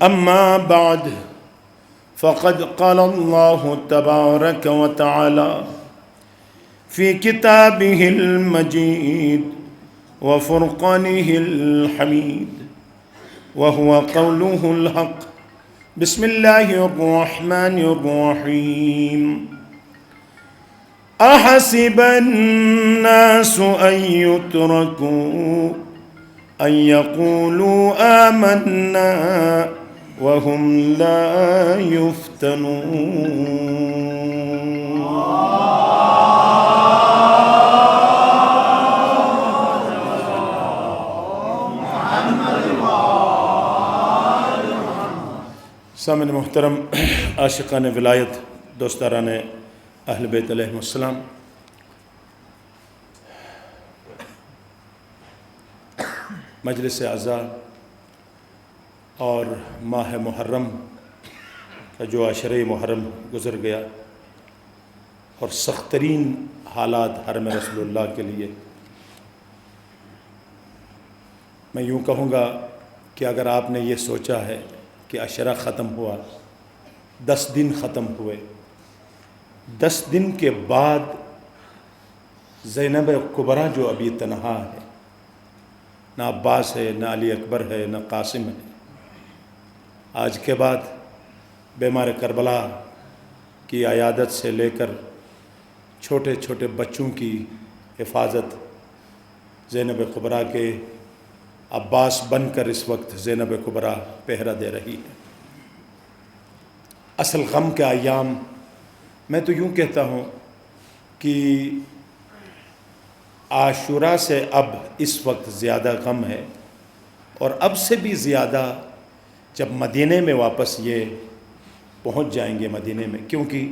أما بعد فقد قال الله تبارك وتعالى في كتابه المجيد وفرقانه الحميد وهو قوله الحق. بسم الله الرحمن الرحيم. أحسب الناس أن يتركوا أن يقولوا آمنا وهم لا يفتنون. سامعین محترم، عاشقان ولایت، دوستاران اہل بیت علیہم السلام، مجلس اعزاء اور ماہ محرم کا جو عشرہ محرم گزر گیا اور سخت ترین حالات حرم رسول اللہ کے لیے، میں یوں کہوں گا کہ اگر آپ نے یہ سوچا ہے کہ عشرہ ختم ہوا، 10 دن ختم ہوئے، 10 دن کے بعد زینب کبریٰ جو ابھی تنہا ہے، نہ عباس ہے، نہ علی اکبر ہے، نہ قاسم ہے، آج کے بعد بیمار کربلا کی عیادت سے لے کر چھوٹے چھوٹے بچوں کی حفاظت زینب کبریٰ کے عباس بن کر اس وقت زینب کبریٰ پہرا دے رہی ہے۔ اصل غم کے ایام، میں تو یوں کہتا ہوں کہ عاشوراء سے اب اس وقت زیادہ غم ہے، اور اب سے بھی زیادہ جب مدینے میں واپس یہ پہنچ جائیں گے مدینے میں، کیونکہ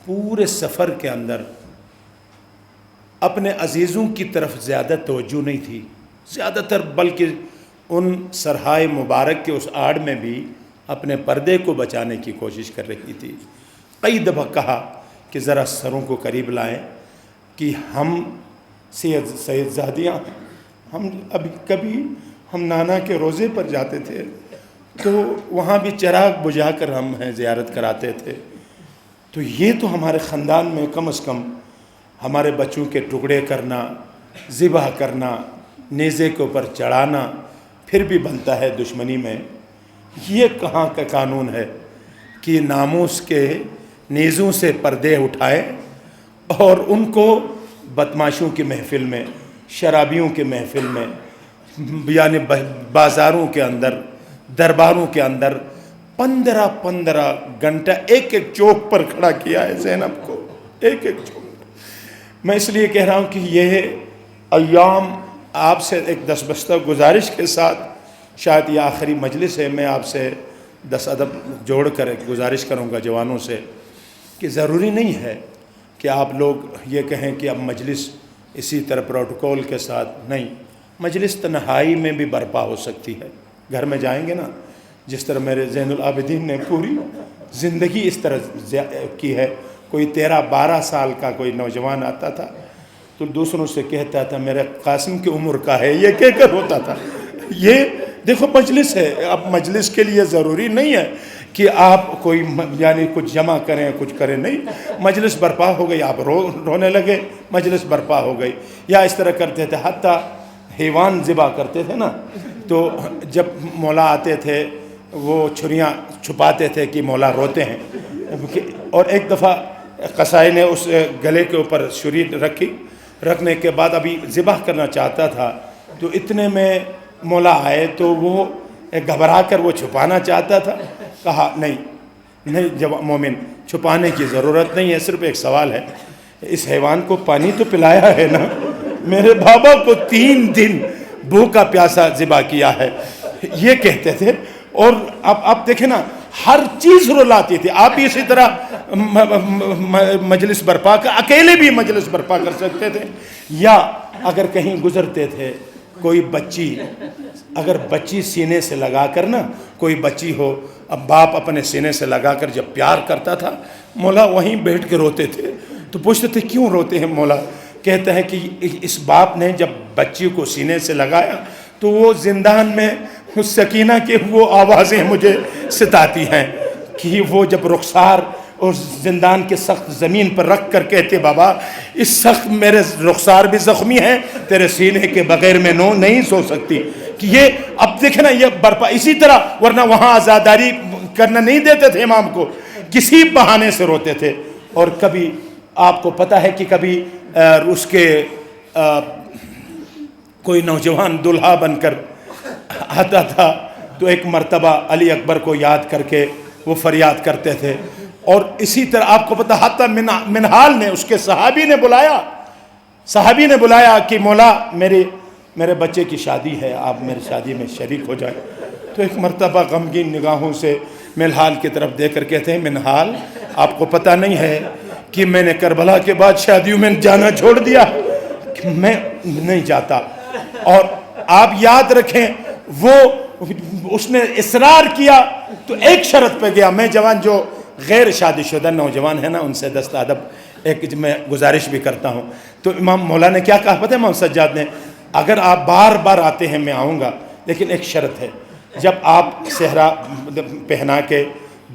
پورے سفر کے اندر اپنے عزیزوں کی طرف زیادہ توجہ نہیں تھی، زیادہ تر بلکہ ان سرحائے مبارک کے اس آڑ میں بھی اپنے پردے کو بچانے کی کوشش کر رہی تھی۔ کئی دفعہ کہا کہ ذرا سروں کو قریب لائیں کہ ہم سید زادیاں، ہم کبھی ہم نانا کے روزے پر جاتے تھے تو وہاں بھی چراغ بجھا کر ہم زیارت کراتے تھے، تو یہ تو ہمارے خاندان میں کم از کم ہمارے بچوں کے ٹکڑے کرنا، ذبح کرنا، نیزے کے اوپر چڑھانا پھر بھی بنتا ہے دشمنی میں۔ یہ کہاں کا قانون ہے کہ ناموس کے نیزوں سے پردے اٹھائے اور ان کو بدماشوں کی محفل میں، شرابیوں کے محفل میں، یعنی بازاروں کے اندر، درباروں کے اندر 15 گھنٹہ ایک ایک چوک پر کھڑا کیا ہے زینب کو، ایک ایک چوک پر۔ میں اس لیے کہہ رہا ہوں کہ یہ ایام آپ سے ایک دستبستہ گزارش کے ساتھ، شاید یہ آخری مجلس ہے، میں آپ سے 10 ادب جوڑ کر ایک گزارش کروں گا جوانوں سے کہ ضروری نہیں ہے کہ آپ لوگ یہ کہیں کہ اب مجلس اسی طرح پروٹوکول کے ساتھ، نہیں، مجلس تنہائی میں بھی برپا ہو سکتی ہے۔ گھر میں جائیں گے نا، جس طرح میرے زین العابدین نے پوری زندگی اس طرح کی ہے، کوئی 13-12 سال کا کوئی نوجوان آتا تھا تو دوسروں سے کہتا تھا میرے قاسم کی عمر کا ہے، یہ کہہ کر ہوتا تھا۔ یہ دیکھو مجلس ہے، اب مجلس کے لیے ضروری نہیں ہے کہ آپ کوئی یعنی کچھ جمع کریں، کچھ کریں، نہیں، مجلس برپا ہو گئی، آپ رونے لگے، مجلس برپا ہو گئی۔ یا اس طرح کرتے تھے، حتیٰ حیوان ذبح کرتے تھے نا، تو جب مولا آتے تھے وہ چھریاں چھپاتے تھے کہ مولا روتے ہیں، اور ایک دفعہ قصائی نے اس گلے کے اوپر چھری رکھنے کے بعد ابھی ذبح کرنا چاہتا تھا، تو اتنے میں مولا آئے تو وہ گھبرا کر وہ چھپانا چاہتا تھا، کہا نہیں جب مومن چھپانے کی ضرورت نہیں ہے، صرف ایک سوال ہے، اس حیوان کو پانی تو پلایا ہے نا؟ میرے بابا کو 3 دن بھوکا پیاسا ذبح کیا ہے، یہ کہتے تھے۔ اور اب دیکھیں نا، ہر چیز رلاتی تھی۔ آپ بھی اسی طرح مجلس برپا کر، اکیلے بھی مجلس برپا کر سکتے تھے، یا اگر کہیں گزرتے تھے کوئی بچی، اگر بچی سینے سے لگا کر نا، کوئی بچی ہو، اب باپ اپنے سینے سے لگا کر جب پیار کرتا تھا، مولا وہیں بیٹھ کے روتے تھے، تو پوچھتے تھے کیوں روتے ہیں مولا؟ کہتا ہے کہ اس باپ نے جب بچی کو سینے سے لگایا تو وہ زندان میں اس سکینہ کی وہ آوازیں مجھے ستاتی ہیں کہ وہ جب رخسار اور زندان کے سخت زمین پر رکھ کر کہتے بابا اس سخت میرے رخسار بھی زخمی ہیں، تیرے سینے کے بغیر میں نو نہیں سو سکتی، کہ یہ اب دیکھنا یہ برپا اسی طرح، ورنہ وہاں آزاداری کرنا نہیں دیتے تھے امام کو، کسی بہانے سے روتے تھے۔ اور کبھی آپ کو پتہ ہے کہ کبھی اس کے کوئی نوجوان دلہا بن کر آتا تھا تو ایک مرتبہ علی اکبر کو یاد کر کے وہ فریاد کرتے تھے، اور اسی طرح آپ کو پتہ حتی منحال نے اس کے صحابی نے بلایا کہ مولا میرے بچے کی شادی ہے، آپ میری شادی میں شریک ہو جائیں۔ تو ایک مرتبہ غمگین نگاہوں سے منحال کی طرف دیکھ کر کہتے ہیں منحال آپ کو پتہ نہیں ہے کہ میں نے کربلا کے بعد شادیوں میں جانا چھوڑ دیا، کہ میں نہیں جاتا، اور آپ یاد رکھیں وہ اس نے اصرار کیا تو ایک شرط پہ گیا۔ میں جوان جو غیر شادی شدہ نوجوان ہیں نا ان سے دست ادب ایک میں گزارش بھی کرتا ہوں، تو امام مولا نے کیا کہا پتہ ہے امام سجاد نے، اگر آپ بار بار آتے ہیں میں آؤں گا، لیکن ایک شرط ہے، جب آپ صحرا پہنا کے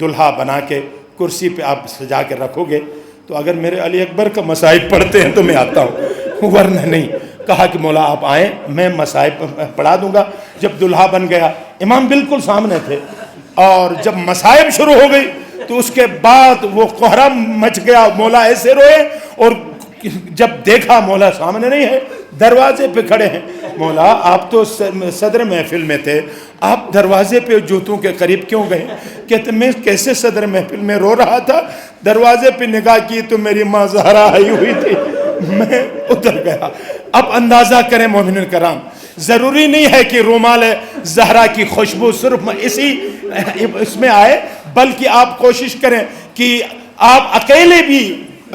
دلہا بنا کے کرسی پہ آپ سجا کے رکھو گے تو اگر میرے علی اکبر کا مصائب پڑھتے ہیں تو میں آتا ہوں، ورنہ نہیں۔ کہا کہ مولا آپ آئیں میں مصائب پڑھا دوں گا۔ جب دلہا بن گیا امام بالکل سامنے تھے، اور جب مصائب شروع ہو گئی تو اس کے بعد وہ کوہرام مچ گیا، مولا ایسے روئے، اور جب دیکھا مولا سامنے نہیں ہے، دروازے پہ کھڑے ہیں۔ مولا آپ تو صدر محفل میں تھے، آپ دروازے پہ جوتوں کے قریب کیوں گئے؟ کہتے میں کیسے صدر محفل میں رو رہا تھا، دروازے پہ نگاہ کی تو میری ماں زہرا آئی ہوئی تھی، میں اتر گیا۔ اب اندازہ کریں مومنین کرام، ضروری نہیں ہے کہ رومال زہرا کی خوشبو صرف اس میں آئے، بلکہ آپ کوشش کریں کہ آپ اکیلے بھی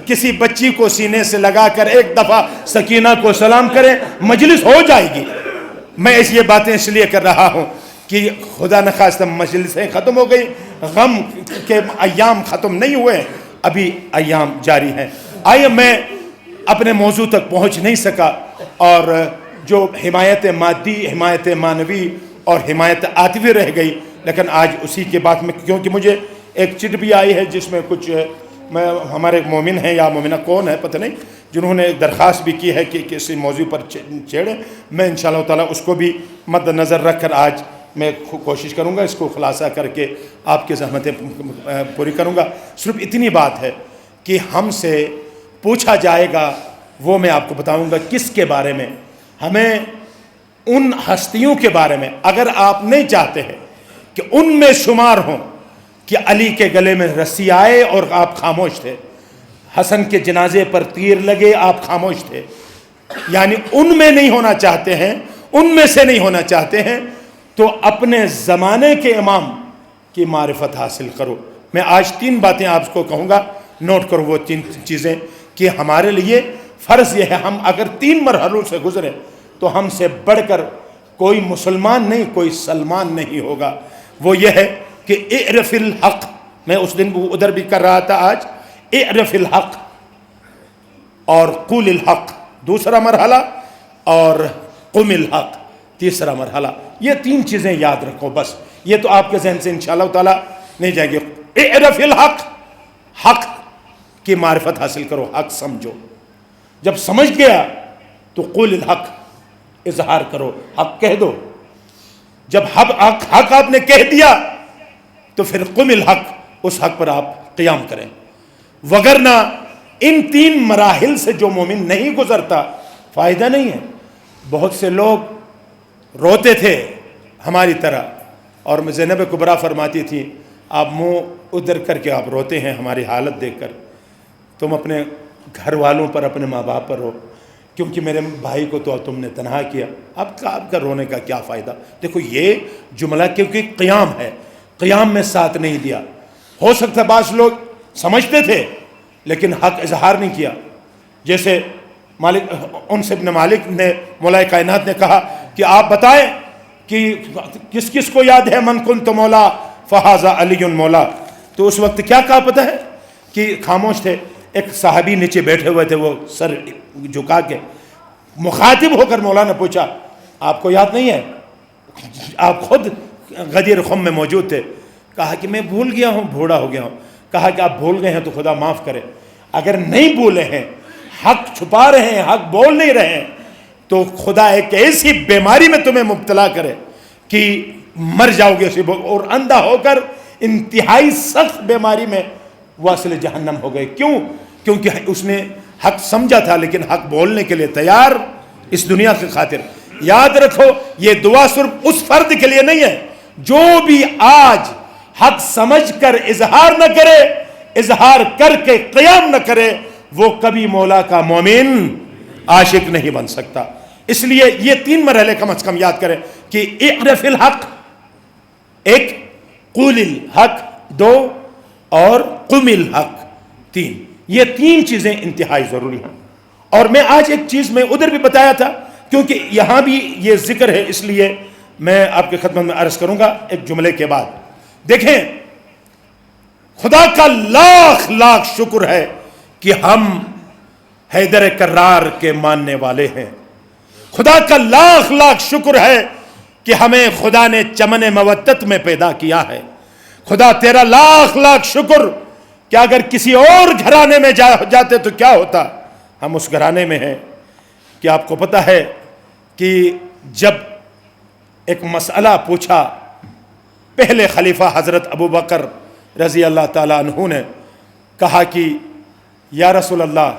کسی بچی کو سینے سے لگا کر ایک دفعہ سکینہ کو سلام کریں، مجلس ہو جائے گی۔ میں یہ باتیں اس لیے کر رہا ہوں کہ خدا نخواستہ مجلسیں ختم ہو گئی، غم کے ایام ختم نہیں ہوئے، ابھی ایام جاری ہیں۔ آئیے میں اپنے موضوع تک پہنچ نہیں سکا، اور جو حمایت مادی، حمایت معنوی اور حمایت عاطفی رہ گئی، لیکن آج اسی کے بعد میں، کیونکہ مجھے ایک چٹ بھی آئی ہے جس میں کچھ ہمارے مومن ہیں یا مومنہ کون ہے پتہ نہیں، جنہوں نے درخواست بھی کی ہے کہ کسی موضوع پر چھیڑیں۔ میں انشاءاللہ تعالیٰ اس کو بھی مد نظر رکھ کر آج میں کوشش کروں گا اس کو خلاصہ کر کے آپ کی زحمتیں پوری کروں گا۔ صرف اتنی بات ہے کہ ہم سے پوچھا جائے گا وہ میں آپ کو بتاؤں گا کس کے بارے میں، ہمیں ان ہستیوں کے بارے میں، اگر آپ نہیں چاہتے ہیں کہ ان میں شمار ہوں کہ علی کے گلے میں رسی آئے اور آپ خاموش تھے، حسن کے جنازے پر تیر لگے آپ خاموش تھے، یعنی ان میں نہیں ہونا چاہتے ہیں، ان میں سے نہیں ہونا چاہتے ہیں، تو اپنے زمانے کے امام کی معرفت حاصل کرو۔ میں آج 3 باتیں آپ کو کہوں گا، نوٹ کرو وہ 3 چیزیں کہ ہمارے لیے فرض یہ ہے، ہم اگر 3 مرحلوں سے گزرے تو ہم سے بڑھ کر کوئی مسلمان نہیں، کوئی سلمان نہیں ہوگا۔ وہ یہ ہے کہ اعرف الحق، میں اس دن ادھر بھی کر رہا تھا، آج اعرف الحق اور قول الحق دوسرا مرحلہ، اور قم الحق تیسرا مرحلہ۔ یہ 3 چیزیں یاد رکھو بس، یہ تو آپ کے ذہن سے انشاءاللہ تعالیٰ نہیں جائے گی۔ اعرف الحق، حق کی معرفت حاصل کرو، حق سمجھو، جب سمجھ گیا تو قول الحق، اظہار کرو، حق کہہ دو۔ جب حق آپ نے کہہ دیا تو پھر قم الحق، اس حق پر آپ قیام کریں، وگرنہ ان 3 مراحل سے جو مومن نہیں گزرتا فائدہ نہیں ہے۔ بہت سے لوگ روتے تھے ہماری طرح، اور زینب کبریٰ فرماتی تھی آپ منہ ادھر کر کے آپ روتے ہیں ہماری حالت دیکھ کر، تم اپنے گھر والوں پر، اپنے ماں باپ پر رو، کیونکہ میرے بھائی کو تو تم نے تنہا کیا، آپ کا رونے کا کیا فائدہ۔ دیکھو یہ جملہ کیونکہ قیام ہے، قیام میں ساتھ نہیں دیا۔ ہو سکتا بعض لوگ سمجھتے تھے لیکن حق اظہار نہیں کیا، جیسے انس ابن مالک نے مولا کائنات نے کہا کہ آپ بتائیں کہ کس کس کو یاد ہے من کنت مولا فہذا علی مولا، تو اس وقت کیا کہا پتہ ہے کہ خاموش تھے۔ ایک صحابی نیچے بیٹھے ہوئے تھے، وہ سر جھکا کے، مخاطب ہو کر مولا نے پوچھا آپ کو یاد نہیں ہے؟ آپ خود غدیر خم میں موجود تھے. کہا کہ میں بھول گیا ہوں, بوڑھا ہو گیا ہوں. کہا کہ آپ بھول گئے ہیں تو خدا معاف کرے. اگر نہیں بھولے ہیں, حق چھپا رہے ہیں, حق بول نہیں رہے ہیں, تو خدا ایک ایسی بیماری میں تمہیں مبتلا کرے کہ مر جاؤ گے اور اندھا ہو کر انتہائی سخت بیماری میں واصل جہنم ہو گئے. کیوں؟ کیونکہ اس نے حق سمجھا تھا لیکن حق بولنے کے لیے تیار اس دنیا کی خاطر. یاد رکھو یہ دعا صرف اس فرد کے لیے نہیں ہے جو بھی آج حق سمجھ کر اظہار نہ کرے, اظہار کر کے قیام نہ کرے, وہ کبھی مولا کا مومن عاشق نہیں بن سکتا. اس لیے یہ 3 مرحلے کم از کم یاد کریں کہ اعرف الحق, ایک قول الحق, 2 اور قم الحق, 3. یہ 3 چیزیں انتہائی ضروری ہیں. اور میں آج ایک چیز میں ادھر بھی بتایا تھا کیونکہ یہاں بھی یہ ذکر ہے, اس لیے میں آپ کے خدمت میں عرض کروں گا ایک جملے کے بعد. دیکھیں, خدا کا لاکھ لاکھ شکر ہے کہ ہم حیدر کرار کے ماننے والے ہیں. خدا کا لاکھ لاکھ شکر ہے کہ ہمیں خدا نے چمن مودت میں پیدا کیا ہے. خدا تیرا لاکھ لاکھ شکر کہ اگر کسی اور گھرانے میں جاتے تو کیا ہوتا. ہم اس گھرانے میں ہیں کہ آپ کو پتہ ہے کہ جب ایک مسئلہ پوچھا پہلے خلیفہ حضرت ابو بکر رضی اللہ تعالیٰ عنہ نے, کہا کہ یا رسول اللہ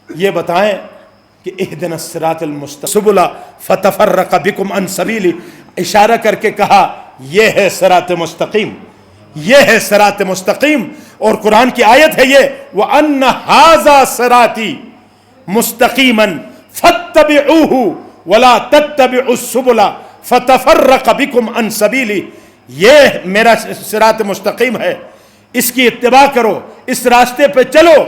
یہ بتائیں کہ اہدنا الصراط المستقیم فتفرق بکم عن سبیلی, اشارہ کر کے کہا یہ ہے صراط مستقیم, یہ ہے صراط مستقیم. اور قرآن کی آیت ہے یہ, وَأَنَّ هَذَا صِرَاطِي مُسْتَقِيمًا فَاتَّبِعُوهُ وَلَا تَتَّبِعُوا السُّبُلَ فَتَفَرَّقَ بِكُمْ عَن سَبِيلِهِ. یہ میرا صراط مستقیم ہے, اس کی اتباع کرو, اس راستے پہ چلو.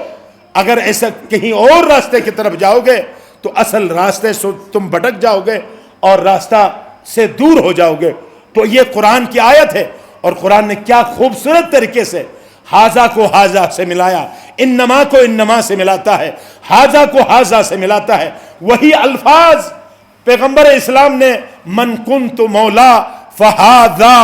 اگر ایسا کہیں اور راستے کی طرف جاؤ گے تو اصل راستے سے تم بھٹک جاؤ گے اور راستہ سے دور ہو جاؤ گے. تو یہ قرآن کی آیت ہے, اور قرآن نے کیا خوبصورت طریقے سے حاذا کو حاذا سے ملایا, انما کو انما سے ملاتا ہے, حاذا کو حاذا سے ملاتا ہے. وہی الفاظ پیغمبر اسلام نے من کنت مولا فہذا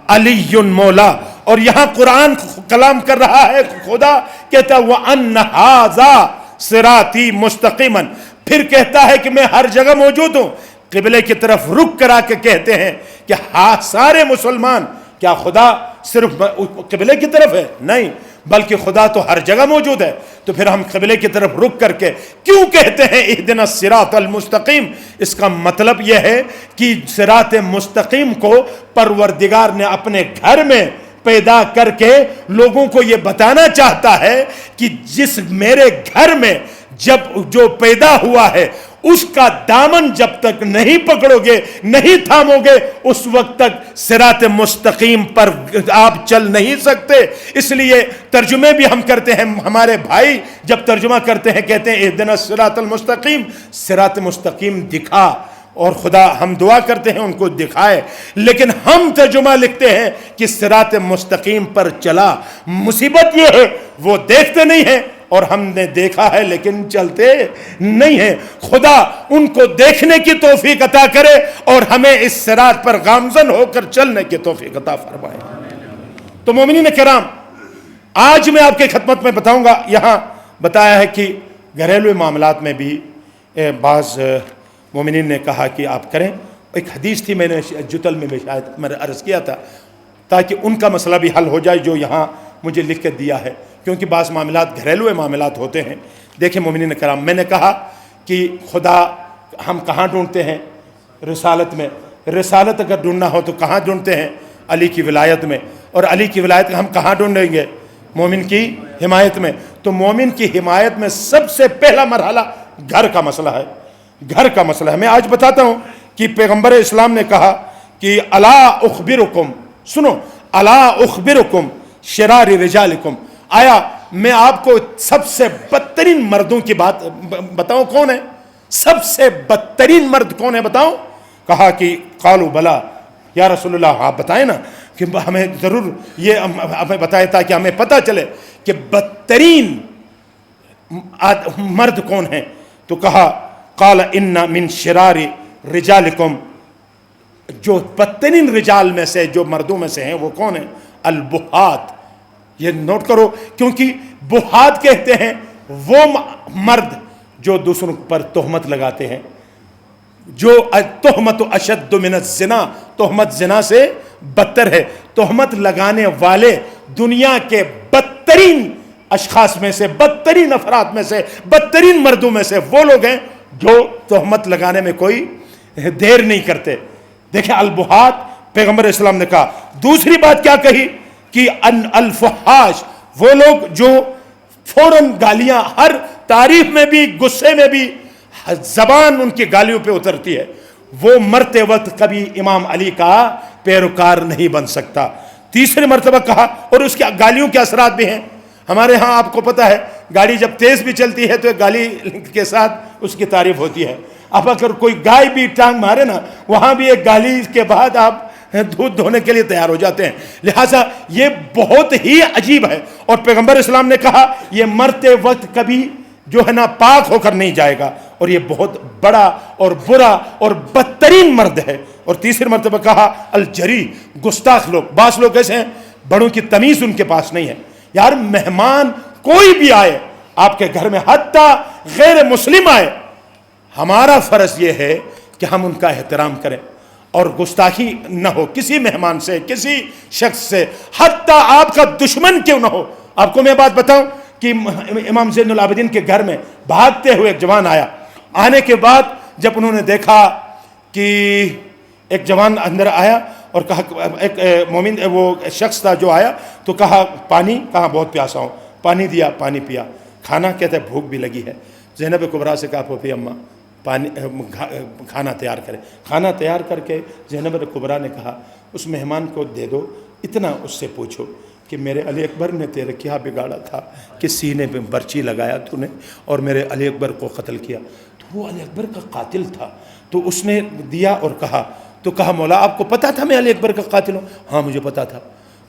علی مولا, اور یہاں قرآن کلام کر رہا ہے, خدا کہتا ہے وَأَنَّ هَذَا صِرَاطِي مُسْتَقِيمًا, پھر کہتا ہے کہ میں ہر جگہ موجود ہوں. قبلے کی طرف رخ کرا کے کہتے ہیں کہ سارے مسلمان, کیا خدا صرف قبلے کی طرف ہے؟ نہیں, بلکہ خدا تو ہر جگہ موجود ہے. تو پھر ہم قبلے کی طرف رخ کر کے کیوں کہتے ہیں اہدنا الصراط المستقیم؟ اس کا مطلب یہ ہے کہ صراط مستقیم کو پروردگار نے اپنے گھر میں پیدا کر کے لوگوں کو یہ بتانا چاہتا ہے کہ جس میرے گھر میں جب جو پیدا ہوا ہے اس کا دامن جب تک نہیں پکڑو گے, نہیں تھامو گے, اس وقت تک صراط مستقیم پر آپ چل نہیں سکتے. اس لیے ترجمے بھی ہم کرتے ہیں, ہمارے بھائی جب ترجمہ کرتے ہیں کہتے ہیں اہدنا الصراط المستقیم, صراط مستقیم دکھا, اور خدا ہم دعا کرتے ہیں ان کو دکھائے. لیکن ہم ترجمہ لکھتے ہیں کہ صراط مستقیم پر چلا. مصیبت یہ ہے وہ دیکھتے نہیں ہیں اور ہم نے دیکھا ہے لیکن چلتے نہیں ہیں. خدا ان کو دیکھنے کی توفیق عطا کرے اور ہمیں اس صراط پر گامزن ہو کر چلنے کی توفیق عطا فرمائے. تو مومنین کرام, آج میں آپ کے خدمت میں بتاؤں گا, یہاں بتایا ہے کہ گھریلو معاملات میں بھی بعض مومنین نے کہا کہ آپ کریں. ایک حدیث تھی, میں نے جتل میں شاید میں نے عرض کیا تھا, تاکہ ان کا مسئلہ بھی حل ہو جائے جو یہاں مجھے لکھ کے دیا ہے, کیونکہ بعض معاملات گھریلو معاملات ہوتے ہیں. دیکھیں مومنین کرام, میں نے کہا کہ خدا ہم کہاں ڈھونڈتے ہیں؟ رسالت میں. رسالت اگر ڈھونڈنا ہو تو کہاں ڈھونڈتے ہیں؟ علی کی ولایت میں. اور علی کی ولایت ہم کہاں ڈھونڈیں گے؟ مومن کی حمایت میں. تو مومن کی حمایت میں سب سے پہلا مرحلہ گھر کا مسئلہ ہے. گھر کا مسئلہ ہے. میں آج بتاتا ہوں کہ پیغمبر اسلام نے کہا کہ الا اخبرکم, سنو, الا اخبرکم شرار رجالکم, آیا میں آپ کو سب سے بدترین مردوں کی بات بتاؤں کون ہے؟ سب سے بدترین مرد کون ہے بتاؤں؟ کہا کہ قالوا بلا یا رسول اللہ, آپ بتائیں نا, کہ ہمیں ضرور یہ ہمیں بتائے تاکہ ہمیں پتہ چلے کہ بدترین مرد کون ہے. تو کہا قال ان من شرار رجالکم جو بدترین رجال میں سے، جو مردوں میں سے ہیں، وہ کون ہیں؟ البہات. یہ نوٹ کرو، کیونکہ بہات کہتے ہیں وہ مرد جو دوسروں پر تہمت لگاتے ہیں، جو تہمت اشد من الزنا، تہمت زنا سے بدتر ہے. تہمت لگانے والے دنیا کے بدترین اشخاص میں سے، بدترین افراد میں سے، بدترین مردوں میں سے وہ لوگ ہیں جو تہمت لگانے میں کوئی دیر نہیں کرتے. دیکھیں البہات پیغمبر اسلام نے کہا. دوسری بات کیا کہی کہ الفحاش، وہ لوگ جو فوراً گالیاں، ہر تعریف میں بھی، غصے میں بھی زبان ان کی گالیوں پہ اترتی ہے، وہ مرتے وقت کبھی امام علی کا پیروکار نہیں بن سکتا. تیسری مرتبہ کہا، اور اس کی گالیوں کے اثرات بھی ہیں. ہمارے ہاں آپ کو پتہ ہے گاڑی جب تیز بھی چلتی ہے تو گالی کے ساتھ اس کی تعریف ہوتی ہے. اب اگر کوئی گائے بھی ٹانگ مارے نا، وہاں بھی ایک گالی کے بعد آپ دودھ دھونے کے لیے تیار ہو جاتے ہیں. لہٰذا یہ بہت ہی عجیب ہے. اور پیغمبر اسلام نے کہا یہ مرتے وقت کبھی جو ہے نا پاک ہو کر نہیں جائے گا، اور یہ بہت بڑا اور برا اور بدترین مرد ہے. اور تیسری مرتبہ کہا الجری، گستاخ لوگ. بعض لوگ ایسے ہیں بڑوں کی تمیز ان کے پاس نہیں ہے. یار مہمان کوئی بھی آئے آپ کے گھر میں، حتیٰ غیر مسلم آئے، ہمارا فرض یہ ہے کہ ہم ان کا احترام کریں اور گستاخی نہ ہو کسی مہمان سے، کسی شخص سے، حتیٰ آپ کا دشمن کیوں نہ ہو. آپ کو میں بات بتاؤں کہ امام زین العابدین کے گھر میں بھاگتے ہوئے ایک جوان آیا. آنے کے بعد جب انہوں نے دیکھا کہ ایک جوان اندر آیا اور کہا، ایک مومن وہ شخص تھا جو آیا تو کہا پانی، کہا بہت پیاسا ہوں. پانی دیا، پانی پیا. کھانا، کہتے ہیں بھوک بھی لگی ہے. زینب کبریٰ سے کہا پھوپھی اماں پانی کھانا تیار کرے. کھانا تیار کر کے زینب کبریٰ نے کہا اس مہمان کو دے دو، اتنا اس سے پوچھو کہ میرے علی اکبر نے تیرے کیا بگاڑا تھا کہ سینے پہ برچی لگایا تو نے اور میرے علی اکبر کو قتل کیا. تو وہ علی اکبر کا قاتل تھا. تو اس نے دیا اور کہا، تو کہا مولا آپ کو پتا تھا میں علی اکبر کا قاتل ہوں؟ ہاں مجھے پتا تھا.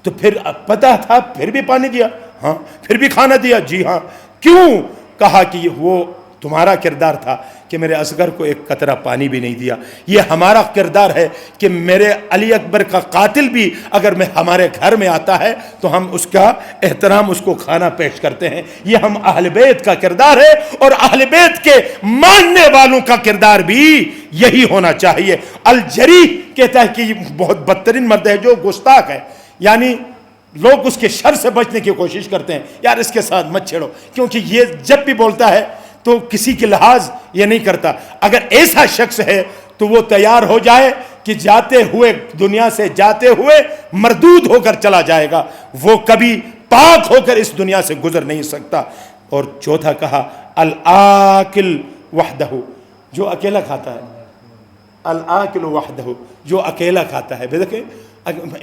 تو پھر پتا تھا پھر بھی پانی دیا؟ ہاں. پھر بھی کھانا دیا؟ جی ہاں. کیوں؟ کہا کہ وہ تمہارا کردار تھا کہ میرے اصغر کو ایک قطرہ پانی بھی نہیں دیا. یہ ہمارا کردار ہے کہ میرے علی اکبر کا قاتل بھی اگر ہمارے گھر میں آتا ہے تو ہم اس کا احترام، اس کو کھانا پیش کرتے ہیں. یہ ہم اہل بیت کا کردار ہے، اور اہل بیت کے ماننے والوں کا کردار بھی یہی ہونا چاہیے. الجری کہتا ہے کہ یہ بہت بدترین مرد ہے جو گستاخ ہے. یعنی لوگ اس کے شر سے بچنے کی کوشش کرتے ہیں، یار اس کے ساتھ مت چھیڑو، کیونکہ یہ جب بھی بولتا ہے تو کسی کے لحاظ یہ نہیں کرتا. اگر ایسا شخص ہے تو وہ تیار ہو جائے کہ جاتے ہوئے، دنیا سے جاتے ہوئے مردود ہو کر چلا جائے گا، وہ کبھی پاک ہو کر اس دنیا سے گزر نہیں سکتا. اور چوتھا کہا الآکل وحدہ، جو اکیلا کھاتا ہے. الآکل وحدہ، جو اکیلا کھاتا ہے. دیکھیں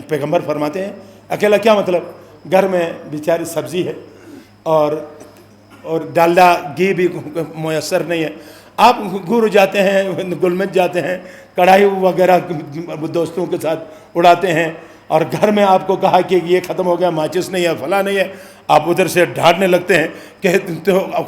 پیغمبر فرماتے ہیں اکیلا کیا مطلب؟ گھر میں بیچاری سبزی ہے اور ڈالڈا گھی بھی میسر نہیں ہے. آپ گور جاتے ہیں، گلمت جاتے ہیں، کڑھائی وغیرہ دوستوں کے ساتھ اڑاتے ہیں، اور گھر میں آپ کو کہا کہ یہ ختم ہو گیا، ماچس نہیں ہے، فلاں نہیں ہے، آپ ادھر سے ڈھانٹنے لگتے ہیں.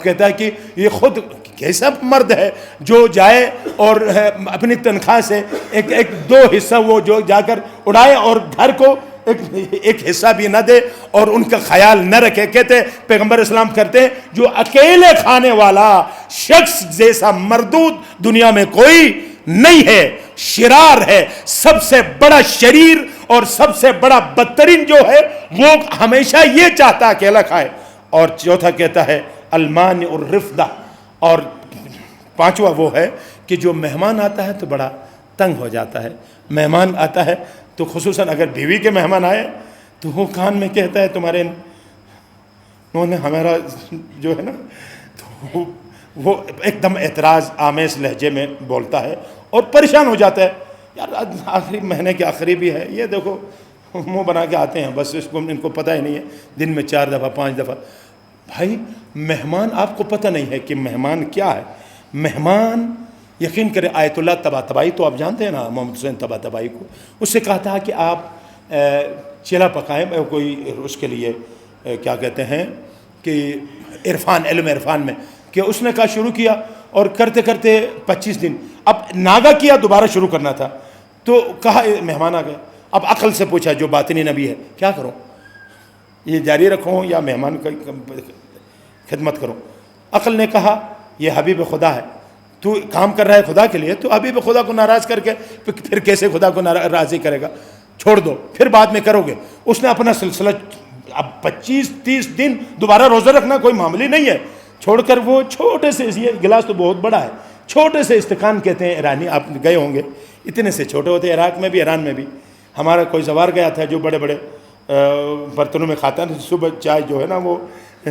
کہتا ہے کہ یہ خود کیسا مرد ہے جو جائے اور اپنی تنخواہ سے ایک دو حصہ وہ جو جا کر اڑائے اور گھر کو ایک حصہ بھی نہ دے اور ان کا خیال نہ رکھے. کہتے پیغمبر اسلام کرتے ہیں جو اکیلے کھانے والا شخص جیسا مردود دنیا میں کوئی نہیں ہے، شرار ہے. سب سے بڑا شریر اور سب سے بڑا بدترین جو ہے وہ ہمیشہ یہ چاہتا اکیلا کھائے. اور چوتھا کہتا ہے المانع الرفدہ. اور پانچواں وہ ہے کہ جو مہمان آتا ہے تو بڑا تنگ ہو جاتا ہے. مہمان آتا ہے تو خصوصاً اگر بیوی کے مہمان آئے تو وہ کان میں کہتا ہے تمہارے انہوں نے ہمارا جو ہے نا، تو وہ ایک دم اعتراض آمیز لہجے میں بولتا ہے اور پریشان ہو جاتا ہے. یار آخری مہینے کے آخری بھی ہے، یہ دیکھو منہ بنا کے آتے ہیں، بس ان کو پتہ ہی نہیں ہے دن میں 4 دفعہ 5 دفعہ. بھائی مہمان، آپ کو پتہ نہیں ہے کہ مہمان کیا ہے. مہمان یقین کریں، آیت اللہ طباطبائی تو آپ جانتے ہیں نا، محمد حسین طباطبائی کو، اس سے کہا تھا کہ آپ چیلا پکائیں کوئی اس کے لیے کیا کہتے ہیں کہ عرفان، علم عرفان میں، کہ اس نے کہا شروع کیا اور کرتے کرتے 25 دن، اب ناگا کیا دوبارہ شروع کرنا تھا. تو کہا مہمان آ گئے. اب عقل سے پوچھا جو باطنی نبی ہے, کیا کروں, یہ جاری رکھوں یا مہمان کی خدمت کروں؟ عقل نے کہا یہ حبیب خدا ہے, تو کام کر رہا ہے خدا کے لیے, تو حبیب خدا کو ناراض کر کے پھر کیسے خدا کو راضی کرے گا, چھوڑ دو پھر بعد میں کرو گے. اس نے اپنا سلسلہ, اب 25-30 دن دوبارہ روزہ رکھنا کوئی معاملی نہیں ہے, چھوڑ کر وہ چھوٹے سے, یہ گلاس تو بہت بڑا ہے, چھوٹے سے استقان کہتے ہیں ایرانی, آپ گئے ہوں گے, اتنے سے چھوٹے ہوتے ہیں, عراق میں بھی ایران میں بھی. ہمارا کوئی زوار گیا تھا جو بڑے بڑے برتنوں میں کھاتا ہے, صبح چائے جو ہے نا وہ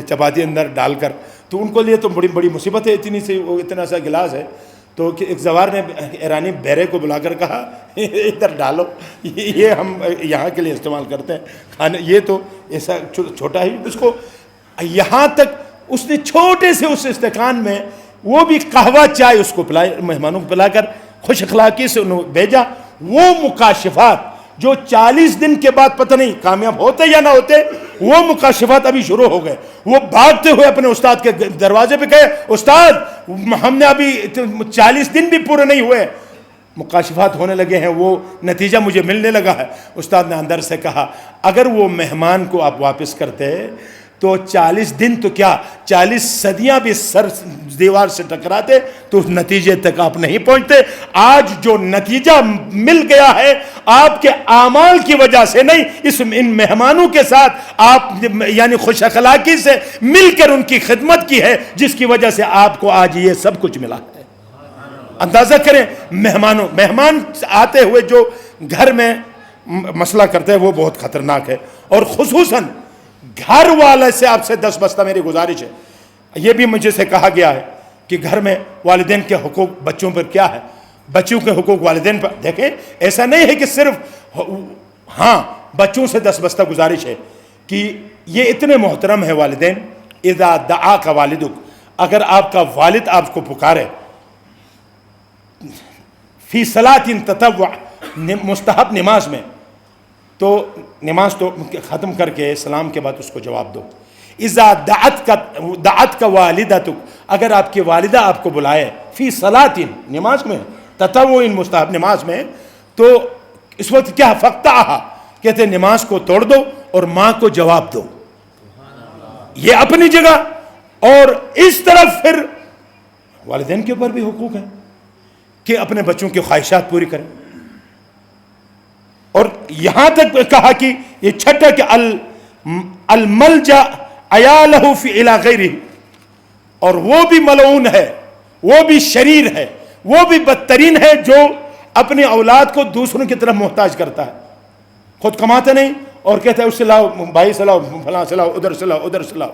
چپاتی اندر ڈال کر, تو ان کو لیے تو بڑی بڑی مصیبت ہے, اتنی سی وہ اتنا سا گلاس ہے. تو ایک زوار نے ایرانی بیرے کو بلا کر کہا ادھر ڈالو, یہ ہم یہاں کے لیے استعمال کرتے ہیں کھانے, یہ تو ایسا چھوٹا ہی. اس کو یہاں تک اس نے چھوٹے سے اس استقان میں وہ بھی قہوہ چائے اس کو پلائے, مہمانوں کو پلا کر خوش اخلاقی سے انہوں بھیجا. وہ مکاشفات جو 40 دن کے بعد پتہ نہیں کامیاب ہوتے یا نہ ہوتے, وہ مکاشفات ابھی شروع ہو گئے. وہ بھاگتے ہوئے اپنے استاد کے دروازے پہ گئے, استاد ہم نے ابھی 40 دن بھی پورے نہیں ہوئے, مکاشفات ہونے لگے ہیں, وہ نتیجہ مجھے ملنے لگا ہے. استاد نے اندر سے کہا اگر وہ مہمان کو آپ واپس کرتے تو 40 دن تو کیا 40 صدیاں بھی سر دیوار سے ٹکراتے تو اس نتیجے تک آپ نہیں پہنچتے. آج جو نتیجہ مل گیا ہے آپ کے اعمال کی وجہ سے نہیں, ان مہمانوں کے ساتھ آپ یعنی خوش اخلاقی سے مل کر ان کی خدمت کی ہے, جس کی وجہ سے آپ کو آج یہ سب کچھ ملا ہے. اندازہ کریں مہمان آتے ہوئے جو گھر میں مسئلہ کرتے ہیں وہ بہت خطرناک ہے. اور خصوصاً گھر والے سے آپ سے 10 بستہ میری گزارش ہے, یہ بھی مجھے سے کہا گیا ہے کہ گھر میں والدین کے حقوق بچوں پر کیا ہے, بچوں کے حقوق والدین پر. دیکھیں ایسا نہیں ہے کہ صرف, ہاں بچوں سے 10 بستہ گزارش ہے کہ یہ اتنے محترم ہے والدین. اذا دعاک والدک, اگر آپ کا والد آپ کو پکارے فی صلاۃ تطوع, مستحب نماز میں, تو نماز تو ختم کر کے سلام کے بعد اس کو جواب دو. اذا دعت کا والدتک, اگر آپ کی والدہ آپ کو بلائے فی صلاۃ, نماز میں, تطوع مستحب نماز میں, تو اس وقت کیا فقطعھا, کہتے ہیں نماز کو توڑ دو اور ماں کو جواب دو. یہ اپنی جگہ. اور اس طرف پھر والدین کے اوپر بھی حقوق ہیں کہ اپنے بچوں کی خواہشات پوری کریں. اور یہاں تک کہا کہ یہ چھٹا کہ الملجا عیالہ فی الی غیرہ, اور وہ بھی ملعون ہے, وہ بھی شریر ہے, وہ بھی بدترین ہے جو اپنی اولاد کو دوسروں کی طرف محتاج کرتا ہے, خود کماتا نہیں اور کہتا ہے اس سے لاؤ, بھائی سے لاؤ, فلاں سے لاؤ, ادھر سے لاؤ, ادھر سے لاؤ.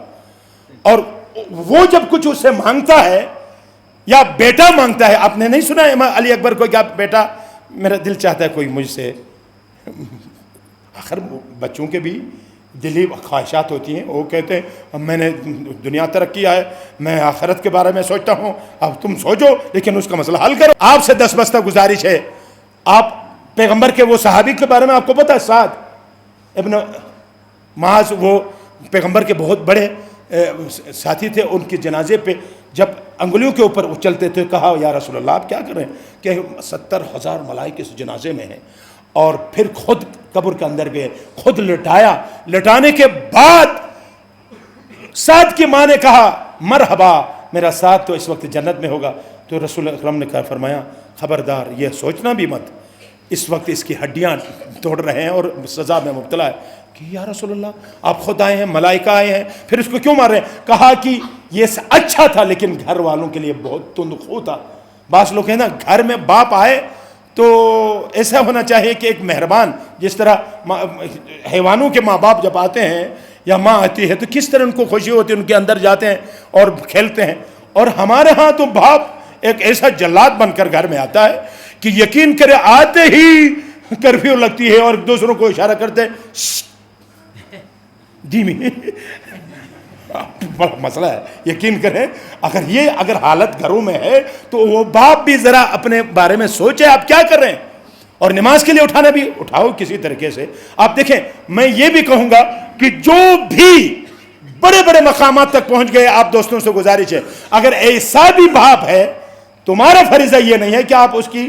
اور وہ جب کچھ اس سے مانگتا ہے یا بیٹا مانگتا ہے, آپ نے نہیں سنا امام علی اکبر کو کہ بیٹا میرا دل چاہتا ہے کوئی مجھ سے, آخر بچوں کے بھی دلی خواہشات ہوتی ہیں, وہ کہتے ہیں میں نے دنیا ترقی ہے, میں آخرت کے بارے میں سوچتا ہوں, اب تم سوچو لیکن اس کا مسئلہ حل کرو. آپ سے 10 بستہ گزارش ہے, آپ پیغمبر کے وہ صحابی کے بارے میں آپ کو پتہ ہے, سعد ابن معاذ, وہ پیغمبر کے بہت بڑے ساتھی تھے. ان کے جنازے پہ جب انگلیوں کے اوپر اچلتے تھے, کہا یا رسول اللہ آپ کیا کر رہے ہیں, کہ 70,000 ملائکے اس جنازے میں ہیں. اور پھر خود قبر کے اندر گئے, خود لٹایا, لٹانے کے بعد سعد کی ماں نے کہا مرحبا, میرا ساتھ تو اس وقت جنت میں ہوگا. تو رسول اکرم نے کہا, فرمایا خبردار یہ سوچنا بھی مت, اس وقت اس کی ہڈیاں توڑ رہے ہیں اور سزا میں مبتلا ہے. کہ یا رسول اللہ آپ خود آئے ہیں, ملائکہ آئے ہیں, پھر اس کو کیوں مار رہے ہیں؟ کہا کہ یہ اچھا تھا لیکن گھر والوں کے لیے بہت تندخو تھا. بعض لوگ ہیں نا, گھر میں باپ آئے تو ایسا ہونا چاہیے کہ ایک مہربان, جس طرح حیوانوں کے ماں باپ جب آتے ہیں یا ماں آتی ہے تو کس طرح ان کو خوشی ہوتی ہے, ان کے اندر جاتے ہیں اور کھیلتے ہیں. اور ہمارے ہاں تو باپ ایک ایسا جلاد بن کر گھر میں آتا ہے کہ یقین کرے آتے ہی کرفیو لگتی ہے اور دوسروں کو اشارہ کرتے دھیمی. بڑا مسئلہ ہے, یقین کریں اگر حالت گھروں میں ہے تو وہ باپ بھی ذرا اپنے بارے میں سوچے آپ کیا کر رہے ہیں. اور نماز کے لیے اٹھانا بھی اٹھاؤ کسی طریقے سے. آپ دیکھیں, میں یہ بھی کہوں گا کہ جو بھی بڑے بڑے مقامات تک پہنچ گئے, آپ دوستوں سے گزارش ہے, اگر ایسا بھی باپ ہے تمہارا فریضہ یہ نہیں ہے کہ آپ اس کی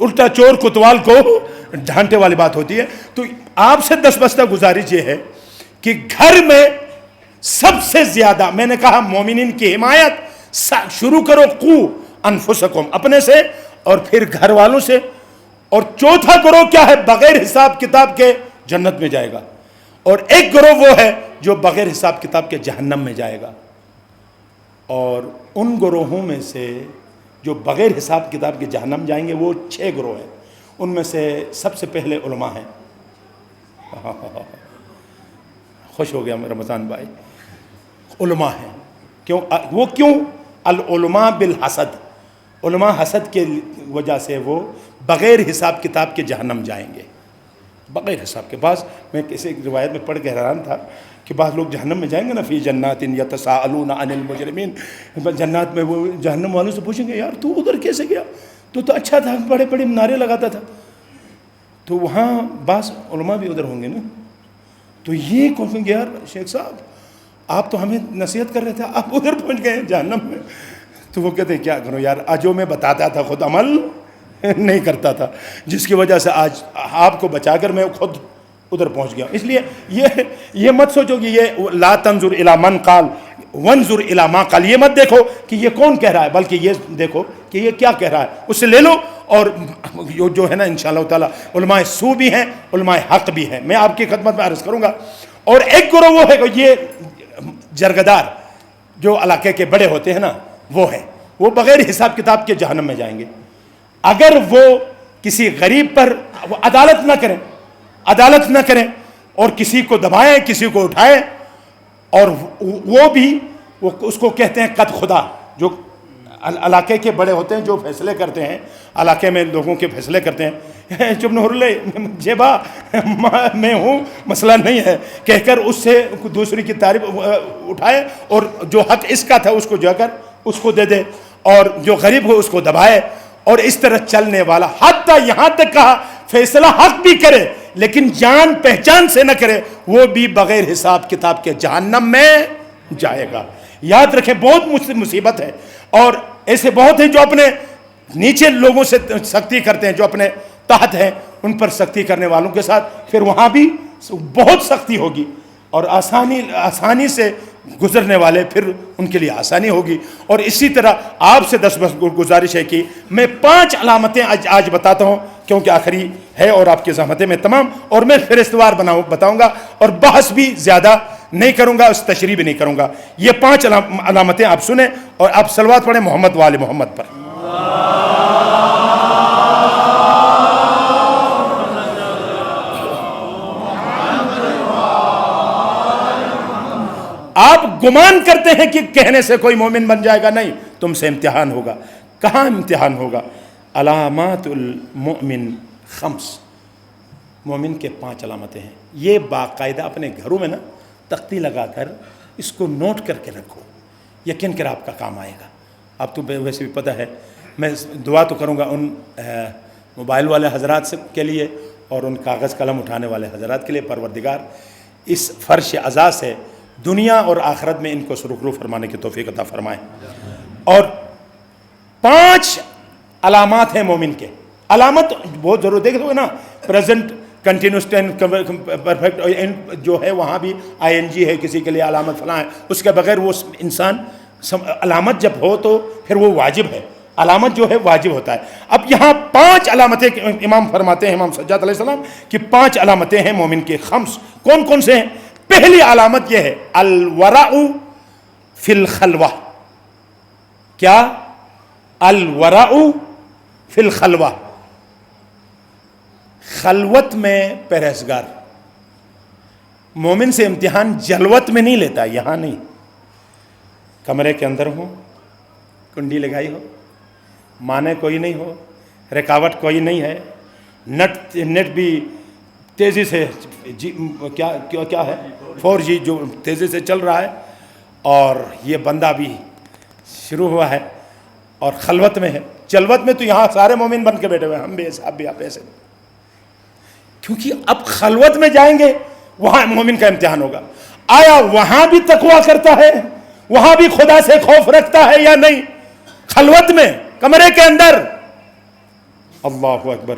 الٹا چور کوتوال کو ڈھانٹے والی بات ہوتی ہے. تو آپ سے دستبستہ گزارش یہ ہے کہ گھر میں سب سے زیادہ میں نے کہا مومنین کی حمایت شروع کرو قو انفسکم اپنے سے اور پھر گھر والوں سے, اور چوتھا گروہ کیا ہے بغیر حساب کتاب کے جنت میں جائے گا, اور ایک گروہ وہ ہے جو بغیر حساب کتاب کے جہنم میں جائے گا. اور ان گروہوں میں سے جو بغیر حساب کتاب کے جہنم جائیں گے وہ 6 گروہ ہیں. ان میں سے سب سے پہلے علماء ہیں. خوش ہو گیا رمضان بھائی, علماء ہیں. کیوں العلماء بالحسد, علماء حسد کے وجہ سے وہ بغیر حساب کتاب کے جہنم جائیں گے, بغیر حساب کے. بعض میں کسی روایت میں پڑھ کے حیران تھا کہ بعض لوگ جہنم میں جائیں گے نا, فی جنات یتساءلون عن المجرمین, جنات میں وہ جہنم والوں سے پوچھیں گے یار تو ادھر کیسے گیا, تو اچھا تھا, بڑے بڑے نعرے لگاتا تھا. تو وہاں بعض علماء بھی ادھر ہوں گے نا, تو یہ کہیں گے یار شیخ صاحب آپ تو ہمیں نصیحت کر رہے تھے, آپ ادھر پہنچ گئے جہنم میں. تو وہ کہتے ہیں کیا کروں یار, جو میں بتاتا تھا خود عمل نہیں کرتا تھا, جس کی وجہ سے آج آپ کو بچا کر میں خود ادھر پہنچ گیا. اس لیے یہ مت سوچو کہ یہ لا تنظر الی من قال وانظر الی ما قال, یہ مت دیکھو کہ یہ کون کہہ رہا ہے, بلکہ یہ دیکھو کہ یہ کیا کہہ رہا ہے, اس سے لے لو. اور جو ہے نا انشاءاللہ تعالی علماء سو بھی ہیں, علماء حق بھی ہیں, میں آپ کی خدمت میں عرض کروں گا. اور ایک گروہ وہ ہے کہ یہ جرگدار جو علاقے کے بڑے ہوتے ہیں نا, وہ ہے, وہ بغیر حساب کتاب کے جہنم میں جائیں گے. اگر وہ کسی غریب پر وہ عدالت نہ کریں اور کسی کو دبائیں, کسی کو اٹھائیں, اور وہ بھی اس کو کہتے ہیں قد خدا, جو علاقے کے بڑے ہوتے ہیں, جو فیصلے کرتے ہیں علاقے میں, لوگوں کے فیصلے کرتے ہیں. چپ نہ ہرلے جیبا میں ہوں, مسئلہ نہیں ہے کہہ کر اس سے دوسری کی تعریف اٹھائے, اور جو حق اس کا تھا اس کو جا کر اس کو دے دے, اور جو غریب ہو اس کو دبائے, اور اس طرح چلنے والا. حتیٰ یہاں تک کہا فیصلہ حق بھی کرے لیکن جان پہچان سے نہ کرے, وہ بھی بغیر حساب کتاب کے جہنم میں جائے گا. یاد رکھیں بہت مصیبت ہے. اور ایسے بہت ہیں جو اپنے نیچے لوگوں سے سختی کرتے ہیں, جو اپنے تحت ہیں ان پر سختی کرنے والوں کے ساتھ پھر وہاں بھی بہت سختی ہوگی, اور آسانی سے گزرنے والے پھر ان کے لیے آسانی ہوگی. اور اسی طرح آپ سے گزارش ہے کہ میں 5 علامتیں آج بتاتا ہوں, کیونکہ آخری ہے اور آپ کی زحمتیں میں تمام, اور میں فہرستوار بتاؤں گا, اور بحث بھی زیادہ نہیں کروں گا, اس تشریح بھی نہیں کروں گا. یہ 5 علامتیں آپ سنیں, اور آپ صلوات پڑھیں محمد و آل محمد پر. آپ گمان کرتے ہیں کہ کہنے سے کوئی مومن بن جائے گا, نہیں, تم سے امتحان ہوگا. کہاں امتحان ہوگا؟ علامات المؤمن 5, مومن کے 5 علامتیں ہیں. یہ باقاعدہ اپنے گھروں میں نا تختی لگا کر اس کو نوٹ کر کے رکھو, یقین کر آپ کا کام آئے گا. آپ تو ویسے بھی پتہ ہے, میں دعا تو کروں گا ان موبائل والے حضرات کے لیے اور ان کاغذ قلم اٹھانے والے حضرات کے لیے, پروردگار اس فرش عزا سے دنیا اور آخرت میں ان کو سرخرو فرمانے کی توفیق عطا فرمائے. اور 5 علامات ہیں مومن کے. علامت بہت ضرور دیکھ دو نا, پریزنٹ کنٹینیوس ٹینس پرفیکٹ جو ہے وہاں بھی ING ہے, کسی کے لیے علامت فلاں ہے, اس کے بغیر وہ انسان علامت جب ہو تو پھر وہ واجب ہے, علامت جو ہے واجب ہوتا ہے. اب یہاں 5 علامتیں امام فرماتے ہیں, امام سجاد علیہ السلام کہ 5 علامتیں ہیں مومن کے. 5 کون سے ہیں؟ پہلی علامت یہ ہے الورع فی الخلوہ. کیا؟ الورع فی الخلوہ, خلوت میں پرہیزگار. مومن سے امتحان جلوت میں نہیں لیتا, یہاں نہیں, کمرے کے اندر ہو, کنڈی لگائی ہو, مانے کوئی نہیں ہو, رکاوٹ کوئی نہیں ہے, نیٹ بھی تیزی سے کیا ہے 4G جو تیزی سے چل رہا ہے, اور یہ بندہ بھی شروع ہوا ہے اور خلوت میں ہے. جلوت میں تو یہاں سارے مومن بن کے بیٹھے ہوئے ہیں, ہم بھی ایسے, آپ بھی آپ ایسے, کیونکہ اب خلوت میں جائیں گے وہاں مومن کا امتحان ہوگا. آیا وہاں بھی تقویٰ کرتا ہے, وہاں بھی خدا سے خوف رکھتا ہے یا نہیں؟ خلوت میں کمرے کے اندر اللہ اکبر.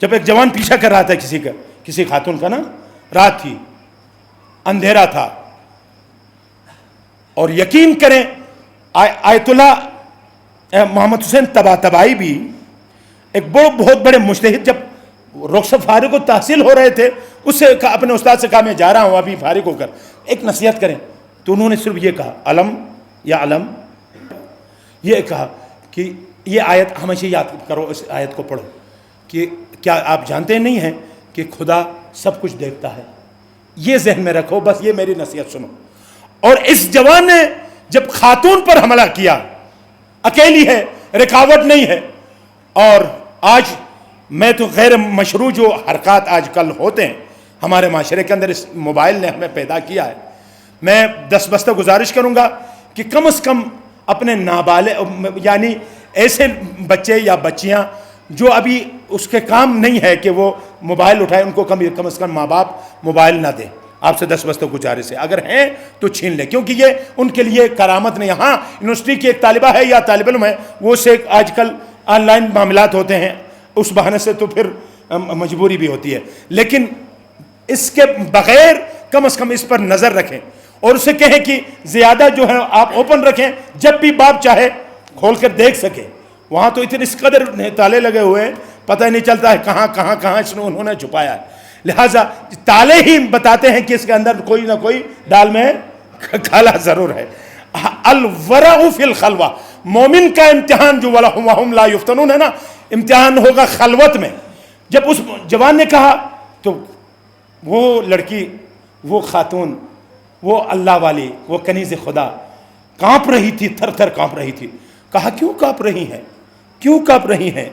جب ایک جوان پیچھا کر رہا تھا کسی خاتون کا نا، رات تھی، اندھیرا تھا، اور یقین کریں آیت اللہ محمد حسین طباطبائی بھی ایک بہت بڑے مجتہد، جب رخصت فارغ و تحصیل ہو رہے تھے، اس سے اپنے استاد سے کہا میں جا رہا ہوں ابھی فارغ ہو کر، ایک نصیحت کریں. تو انہوں نے صرف یہ کہا علم یا علم، یہ کہا کہ یہ آیت ہمیشہ یاد کرو، اس آیت کو پڑھو کہ کیا آپ جانتے نہیں ہیں کہ خدا سب کچھ دیکھتا ہے. یہ ذہن میں رکھو، بس یہ میری نصیحت سنو. اور اس جوان نے جب خاتون پر حملہ کیا، اکیلی ہے، رکاوٹ نہیں ہے، اور آج میں تو غیر مشروع جو حرکات آج کل ہوتے ہیں ہمارے معاشرے کے اندر، اس موبائل نے ہمیں پیدا کیا ہے. میں دستبستہ گزارش کروں گا کہ کم از کم اپنے نابالغ، یعنی ایسے بچے یا بچیاں جو ابھی اس کے کام نہیں ہے کہ وہ موبائل اٹھائے، ان کو کم از کم ماں باپ موبائل نہ دیں. آپ سے دستبستہ گزارش ہے، اگر ہیں تو چھین لیں، کیونکہ یہ ان کے لیے کرامت نہیں. ہاں یونیورسٹی کی ایک طالبہ ہے یا طالب علم ہے، وہ سے آج کل آن لائن معاملات ہوتے ہیں، اس بہانے سے تو پھر مجبوری بھی ہوتی ہے، لیکن اس کے بغیر کم از کم اس پر نظر رکھیں، اور اسے کہیں کہ زیادہ جو ہے آپ اوپن رکھیں، جب بھی باپ چاہے کھول کر دیکھ سکے. وہاں تو اتنے اس قدر تالے لگے ہوئے ہیں، پتہ ہی نہیں چلتا ہے کہاں انہوں نے چھپایا ہے. لہٰذا تالے ہی بتاتے ہیں کہ اس کے اندر کوئی نہ کوئی ڈال میں کالا ضرور ہے. الورع فی الخلوہ، مومن کا امتحان جو وَلَهُمْ لَا يُفْتَنُونَ ہے نا، امتحان ہوگا خلوت میں. جب اس جوان نے کہا تو وہ لڑکی، وہ خاتون، وہ اللہ والی، وہ کنیز خدا کانپ رہی تھی، تھر تھر کانپ رہی تھی. کہا کیوں کانپ رہی ہیں، کیوں کانپ رہی ہیں؟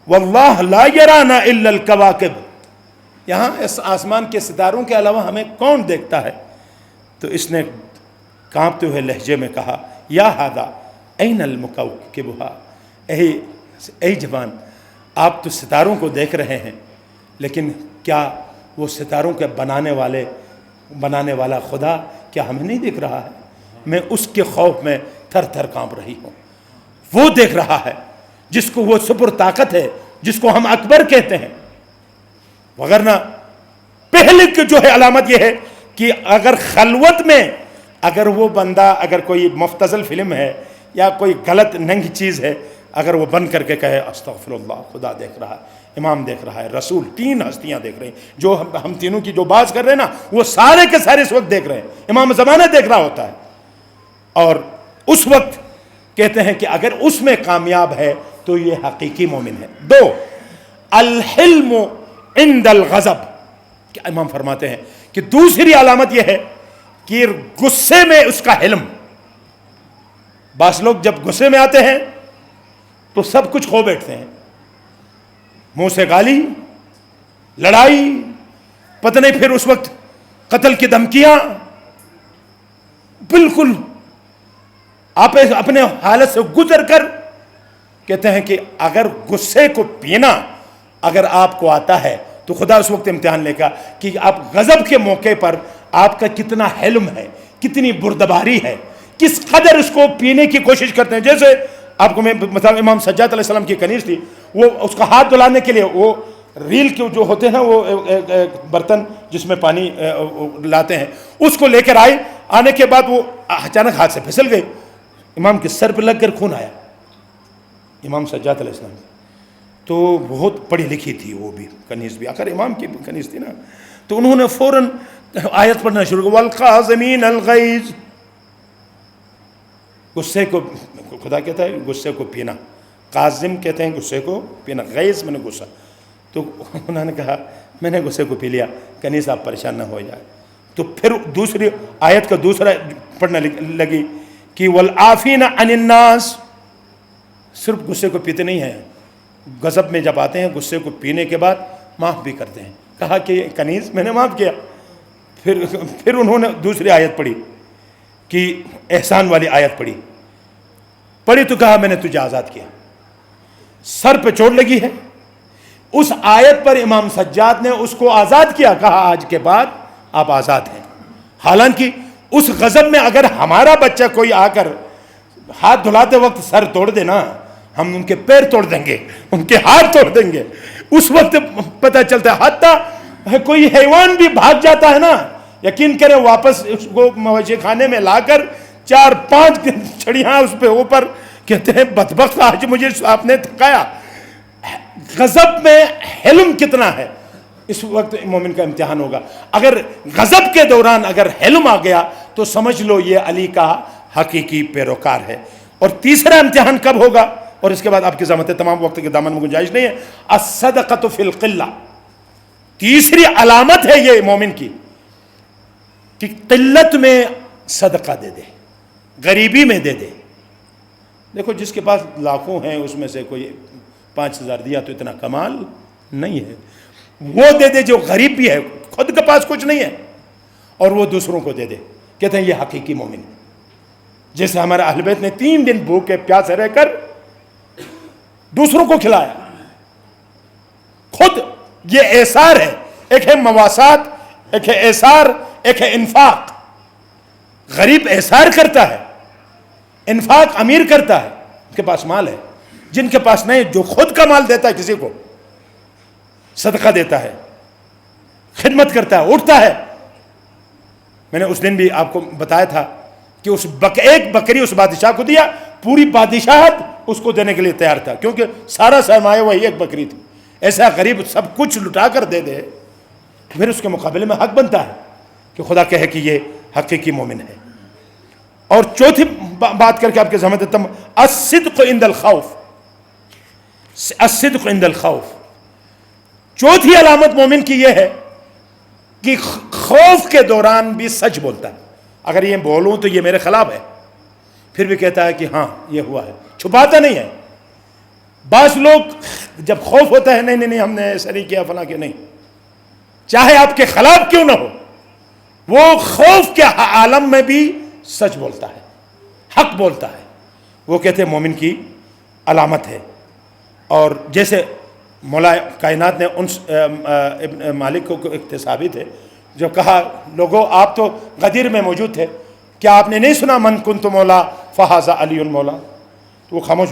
واللہ لا یرانا الا الکواکب، یہاں اس آسمان کے ستاروں کے علاوہ ہمیں کون دیکھتا ہے؟ تو اس نے کانپتے ہوئے لہجے میں کہا یا ہادا این المکوکبھا، اے جوان، آپ تو ستاروں کو دیکھ رہے ہیں، لیکن کیا وہ ستاروں کے بنانے والا خدا کیا ہمیں نہیں دیکھ رہا ہے؟ میں اس کے خوف میں تھر تھر کانپ رہی ہوں. وہ دیکھ رہا ہے جس کو وہ سپر طاقت ہے، جس کو ہم اکبر کہتے ہیں. وگرنہ پہلے کی جو ہے علامت یہ ہے کہ اگر خلوت میں اگر وہ بندہ، اگر کوئی مفتضل فلم ہے یا کوئی غلط ننگی چیز ہے، اگر وہ بند کر کے کہے استغفر اللہ، خدا دیکھ رہا ہے، امام دیکھ رہا ہے، رسول، تین ہستیاں دیکھ رہے ہیں، جو ہم تینوں کی جو بات کر رہے ہیں نا، وہ سارے کے سارے اس وقت دیکھ رہے ہیں، امام زمانہ دیکھ رہا ہوتا ہے. اور اس وقت کہتے ہیں کہ اگر اس میں کامیاب ہے تو یہ حقیقی مومن ہے. 2 الحلم عند الغضب، کہ امام فرماتے ہیں کہ دوسری علامت یہ ہے کہ غصے میں اس کا حلم. بعض لوگ جب غصے میں آتے ہیں تو سب کچھ کھو بیٹھتے ہیں، منہ سے گالی، لڑائی، پتہ نہیں پھر اس وقت قتل کی دھمکیاں. بالکل آپ اپنے حالت سے گزر کر کہتے ہیں کہ اگر غصے کو پینا اگر آپ کو آتا ہے تو خدا اس وقت امتحان لے گا کہ آپ غضب کے موقع پر آپ کا کتنا حلم ہے، کتنی بردباری ہے، کس قدر اس کو پینے کی کوشش کرتے ہیں. جیسے آپ کو میں مثلا امام سجاد علیہ السلام کی کنیز تھی، وہ اس کا ہاتھ دھلانے کے لیے وہ ریل کے جو ہوتے ہیں وہ برتن جس میں پانی لاتے ہیں، اس کو لے کر آنے کے بعد وہ اچانک ہاتھ سے پھسل گئی، امام کے سر پہ لگ کر خون آیا. امام سجاد علیہ السلام تو بہت پڑھی لکھی تھی، وہ بھی کنیز بھی، آخر امام کی کنیز تھی نا، تو انہوں نے فوراً آیت پڑھنا شروع کیا والقاظمین الغیظ. غصے کو خدا کہتا ہے غصے کو پینا، قاظم کہتے ہیں غصے کو پینا، غیظ میں نے غصہ. تو انہوں نے کہا میں نے غصے کو پی لیا، کنیز آپ پریشان نہ ہو جائے. تو پھر دوسری آیت کا دوسرا پڑھنا لگی کہ والعافین عن الناس، صرف غصے کو پیتے نہیں ہیں، غضب میں جب آتے ہیں غصے کو پینے کے بعد معاف بھی کرتے ہیں. کہا کہ کنیز میں نے معاف کیا. پھر انہوں نے دوسری آیت پڑھی کہ احسان والی آیت پڑھی تو کہا میں نے تجھے آزاد کیا. سر پہ چوٹ لگی ہے، اس آیت پر امام سجاد نے اس کو آزاد کیا، کہا آج کے بعد آپ آزاد ہیں. حالانکہ اس غضب میں اگر ہمارا بچہ کوئی آ کر ہاتھ دھلاتے وقت سر توڑ دینا ہم ان کے پیر توڑ دیں گے، ان کے ہاتھ توڑ دیں گے۔ اس وقت پتہ چلتا ہے، حتیٰ کوئی حیوان بھی بھاگ جاتا ہے نا، یقین کریں واپس اس کو مویشی خانے میں لا کر 4-5 چھڑیاں اس پہ اوپر، کہتے ہیں بدبخت آج مجھے آپ نے تھکایا۔ غضب میں حلم کتنا ہے، اس وقت مومن کا امتحان ہوگا۔ اگر غضب کے دوران اگر حلم آ گیا تو سمجھ لو یہ علی کا حقیقی پیروکار ہے۔ اور تیسرا امتحان کب ہوگا، اور اس کے بعد آپ کی زحمت تمام وقت کے دامن میں گنجائش نہیں ہے، الصدقۃ فی القلہ، تیسری علامت ہے یہ مومن کی کہ قلت میں صدقہ دے دے، غریبی میں دے دے۔ دیکھو جس کے پاس لاکھوں ہیں اس میں سے کوئی 5,000 دیا تو اتنا کمال نہیں ہے، وہ دے دے جو غریب بھی ہے، خود کے پاس کچھ نہیں ہے اور وہ دوسروں کو دے دے، کہتے ہیں یہ حقیقی مومن ہے۔ جیسے ہمارے اہل بیت نے 3 دن بھوکے پیاسے رہ کر دوسروں کو کھلایا، خود یہ احسار ہے۔ ایک ہے مواسات، ایک ہے احسار، ایک ہے انفاق۔ غریب احسار کرتا ہے، انفاق امیر کرتا ہے، ان کے پاس مال ہے۔ جن کے پاس نہیں، جو خود کا مال دیتا ہے کسی کو، صدقہ دیتا ہے، خدمت کرتا ہے، اٹھتا ہے۔ میں نے اس دن بھی آپ کو بتایا تھا کہ ایک بکری اس بادشاہ کو دیا، پوری بادشاہت اس کو دینے کے لیے تیار تھا، کیونکہ سارا سرمایہ وہی ایک بکری تھی۔ ایسا غریب سب کچھ لٹا کر دے دے، پھر اس کے مقابلے میں حق بنتا ہے کہ خدا کہے کہ یہ حقیقی مومن ہے۔ اور چوتھی بات کر کے آپ کے زحمت تم، الصدق عند الخوف، الصدق عند الخوف، چوتھی علامت مومن کی یہ ہے کہ خوف کے دوران بھی سچ بولتا ہے۔ اگر یہ بولوں تو یہ میرے خلاف ہے، پھر بھی کہتا ہے کہ ہاں یہ ہوا ہے، چھپاتا نہیں ہے۔ بعض لوگ جب خوف ہوتا ہے، نہیں ہم نے ایسا نہیں کیا، فلاں کے نہیں، چاہے آپ کے خلاف کیوں نہ ہو، وہ خوف کے عالم میں بھی سچ بولتا ہے، حق بولتا ہے۔ وہ کہتے ہیں مومن کی علامت ہے۔ اور جیسے مولا کائنات نے ان ابن مالک کو اقتصابی تھے جو کہا، لوگو آپ تو غدیر میں موجود تھے، کیا آپ نے نہیں سنا من کنت مولا فہذا علی المولا؟ تو وہ خاموش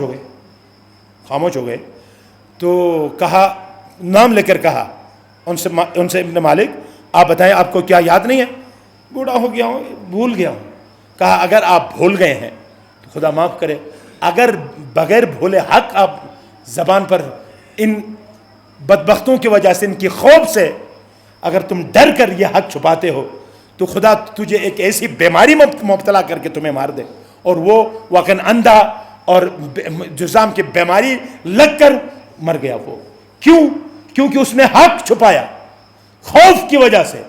ہو گئے تو کہا، نام لے کر کہا ان سے ابن مالک آپ بتائیں آپ کو کیا یاد نہیں ہے؟ بوڑھا ہو گیا ہوں، بھول گیا ہوں۔ کہا اگر آپ بھول گئے ہیں تو خدا معاف کرے، اگر بغیر بھولے حق آپ زبان پر ان بدبختوں کی وجہ سے، ان کی خوف سے اگر تم ڈر کر یہ حق چھپاتے ہو تو خدا تجھے ایک ایسی بیماری مبتلا کر کے تمہیں مار دے۔ اور وہ واقعاً اندھا اور جزام کی بیماری لگ کر مر گیا۔ وہ کیونکہ اس نے حق چھپایا خوف کی وجہ سے۔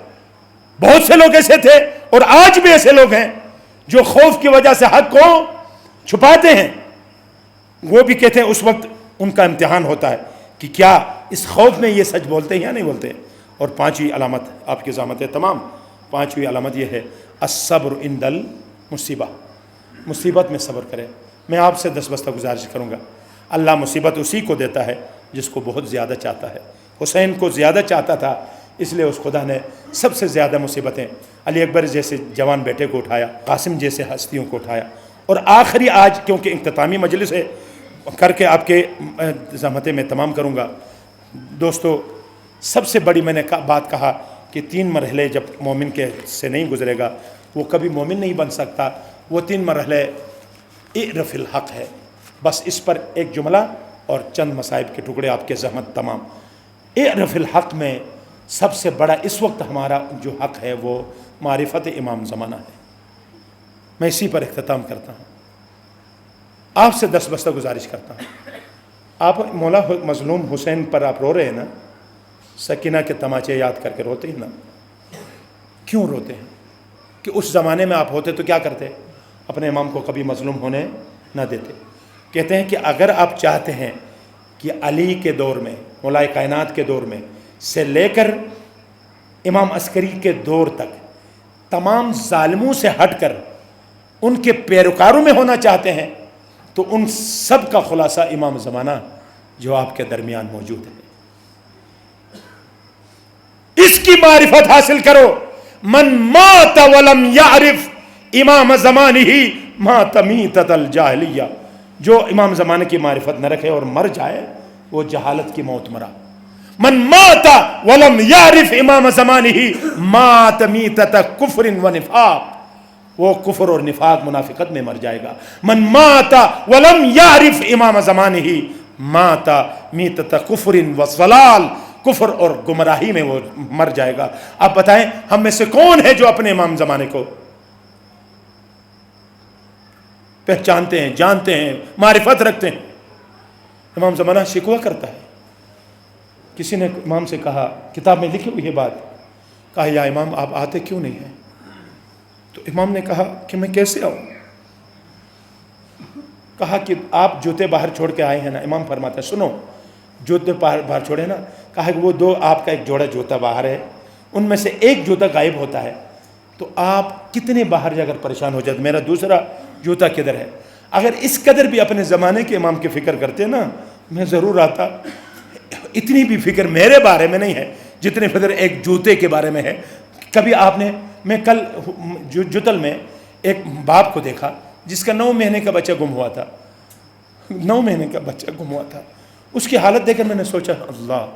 بہت سے لوگ ایسے تھے اور آج بھی ایسے لوگ ہیں جو خوف کی وجہ سے حق کو چھپاتے ہیں۔ وہ بھی کہتے ہیں اس وقت ان کا امتحان ہوتا ہے کہ کیا اس خوف میں یہ سچ بولتے ہیں یا نہیں بولتے۔ اور 5ویں علامت آپ کی زحمت ہے تمام، 5ویں علامت یہ ہے الصبر عند المصیبہ، مصیبت میں صبر کرے۔ میں آپ سے دستبستہ گزارش کروں گا، اللہ مصیبت اسی کو دیتا ہے جس کو بہت زیادہ چاہتا ہے۔ حسین کو زیادہ چاہتا تھا، اس لیے اس خدا نے سب سے زیادہ مصیبتیں علی اکبر جیسے جوان بیٹے کو اٹھایا، قاسم جیسے ہستیوں کو اٹھایا، اور آخری آج کیونکہ اختتامی مجلس ہے کر کے آپ کے زحمتیں میں تمام کروں گا۔ دوستو، سب سے بڑی میں نے بات کہا کہ 3 مرحلے جب مومن کے سے نہیں گزرے گا وہ کبھی مومن نہیں بن سکتا۔ وہ 3 مرحلے اعرف الحق ہے۔ بس اس پر ایک جملہ اور چند مصائب کے ٹکڑے آپ کے زحمت تمام۔ اعرف الحق میں سب سے بڑا اس وقت ہمارا جو حق ہے وہ معرفت امام زمانہ ہے۔ میں اسی پر اختتام کرتا ہوں، آپ سے دستبستہ گزارش کرتا ہوں۔ آپ مولا مظلوم حسین پر آپ رو رہے ہیں نا، سکینہ کے تماچے یاد کر کے روتے ہیں نا، کیوں روتے ہیں؟ کہ اس زمانے میں آپ ہوتے تو کیا کرتے؟ اپنے امام کو کبھی مظلوم ہونے نہ دیتے۔ کہتے ہیں کہ اگر آپ چاہتے ہیں کہ علی کے دور میں، مولا کائنات کے دور میں سے لے کر امام عسکری کے دور تک تمام ظالموں سے ہٹ کر ان کے پیروکاروں میں ہونا چاہتے ہیں تو ان سب کا خلاصہ امام زمانہ جو آپ کے درمیان موجود ہے، اس کی معرفت حاصل کرو۔ من مات ولم یعرف امام زمانہ مات میتۃ الجاہلیہ، جو امام زمانے کی معرفت نہ رکھے اور مر جائے وہ جہالت کی موت مرا. من مات ولم یعرف امام زمانہ مات میتۃ کفر و نفاق، وہ کفر اور نفاق منافقت میں مر جائے گا. من مات ولم یعرف امام زمانہ مات میتۃ کفر و ضلال، کفر اور گمراہی میں وہ مر جائے گا. آپ بتائیں ہم میں سے کون ہے جو اپنے امام زمانے کو پہچانتے ہیں، جانتے ہیں، معرفت رکھتے ہیں؟ امام زمانہ شکوہ کرتا ہے. کسی نے امام سے کہا، کتاب میں لکھی ہوئی یہ بات، کہا یا امام آپ آتے کیوں نہیں ہیں؟ تو امام نے کہا کہ میں کیسے آؤں؟ کہا کہ آپ جوتے باہر چھوڑ کے آئے ہیں نا. امام فرماتا ہے سنو، جوتے باہر چھوڑے نا. کہا کہ وہ دو آپ کا ایک جوڑا جوتا باہر ہے، ان میں سے ایک جوتا غائب ہوتا ہے تو آپ کتنے باہر جا کر پریشان ہو جاتے، میرا دوسرا جوتا کدھر ہے؟ اگر اس قدر بھی اپنے زمانے کے امام کی فکر کرتے نا میں ضرور آتا. اتنی بھی فکر میرے بارے میں نہیں ہے جتنے فکر ایک جوتے کے بارے میں ہے. کبھی آپ نے، میں کل جتل میں ایک باپ کو دیکھا جس کا 9 مہینے کا بچہ گم ہوا تھا. 9 مہینے کا بچہ گم ہوا تھا. اس کی حالت دیکھ کر میں نے سوچا اللہ،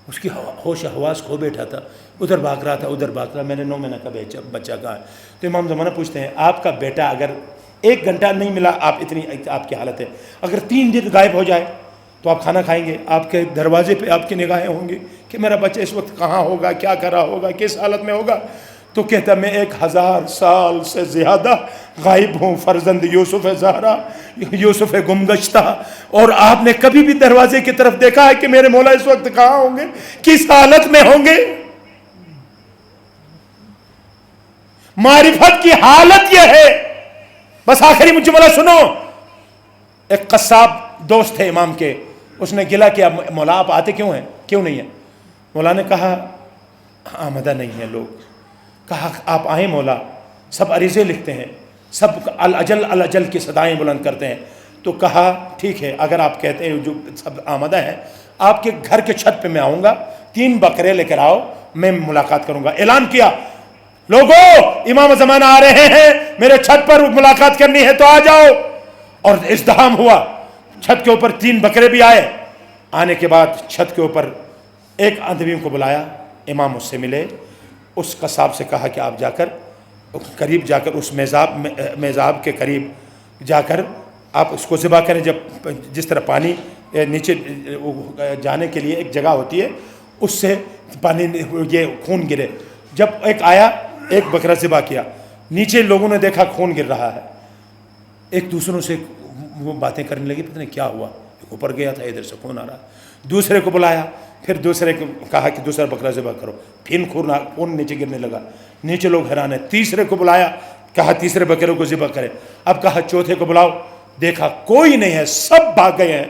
اس کی ہوش حواس کھو بیٹھا تھا، ادھر بھاگ رہا تھا ادھر بھاگ رہا. میں نے 9 مہینے کا بچہ کہا ہے. تو امام زمانہ پوچھتے ہیں آپ کا بیٹا اگر 1 گھنٹہ نہیں ملا، آپ اتنی آپ کی حالت ہے، اگر 3 دن غائب ہو جائے تو آپ کھانا کھائیں گے؟ آپ کے دروازے پہ آپ کی نگاہیں ہوں گی کہ میرا بچہ اس وقت کہاں ہوگا، کیا کر رہا ہوگا، کس حالت میں ہوگا. تو کہتا میں 1000 سال سے زیادہ غائب ہوں فرزند یوسف زہرا، یوسف گمگشتہ، اور آپ نے کبھی بھی دروازے کی طرف دیکھا ہے کہ میرے مولا اس وقت کہاں ہوں گے، کس حالت میں ہوں گے؟ معرفت کی حالت یہ ہے. بس آخری مجھے مولا سنو، ایک قصاب دوست تھے امام کے، اس نے گلا کیا مولا آپ آتے کیوں ہیں، کیوں نہیں ہیں؟ مولا نے کہا آمدہ نہیں ہیں لوگ. کہا آپ آئیں مولا، سب عریضے لکھتے ہیں، سب الاجل الاجل کی صدائیں بلند کرتے ہیں. تو کہا ٹھیک ہے اگر آپ کہتے ہیں جو سب آمدہ ہیں، آپ کے گھر کے چھت پہ میں آؤں گا، 3 بکرے لے کر آؤ، میں ملاقات کروں گا. اعلان کیا لوگوں امام زمانہ آ رہے ہیں، میرے چھت پر ملاقات کرنی ہے تو آ جاؤ. اور ازدحام ہوا. چھت کے اوپر 3 بکرے بھی آئے. آنے کے بعد چھت کے اوپر ایک آدمی کو بلایا، امام اس سے ملے. اس قصاب سے کہا کہ آپ جا کر قریب جا کر اس میزاب کے قریب جا کر آپ اس کو ذبح کریں. جب جس طرح پانی نیچے جانے کے لیے ایک جگہ ہوتی ہے، اس سے پانی یہ خون گرے. جب ایک آیا، ایک بکرا ذبح کیا، نیچے لوگوں نے دیکھا خون گر رہا ہے. ایک دوسروں سے وہ باتیں کرنے لگی، پتہ نہیں کیا ہوا، اوپر گیا تھا ادھر سے خون آ رہا. دوسرے کو بلایا، پھر دوسرے کو کہا کہ دوسرا بکرا ذبح کرو، پھر خون نیچے گرنے لگا. نیچے لوگ حیران ہیں. تیسرے کو بلایا، کہا تیسرے بکرے کو ذبح کرے. اب کہا چوتھے کو بلاؤ، دیکھا کوئی نہیں ہے، سب بھاگ گئے ہیں.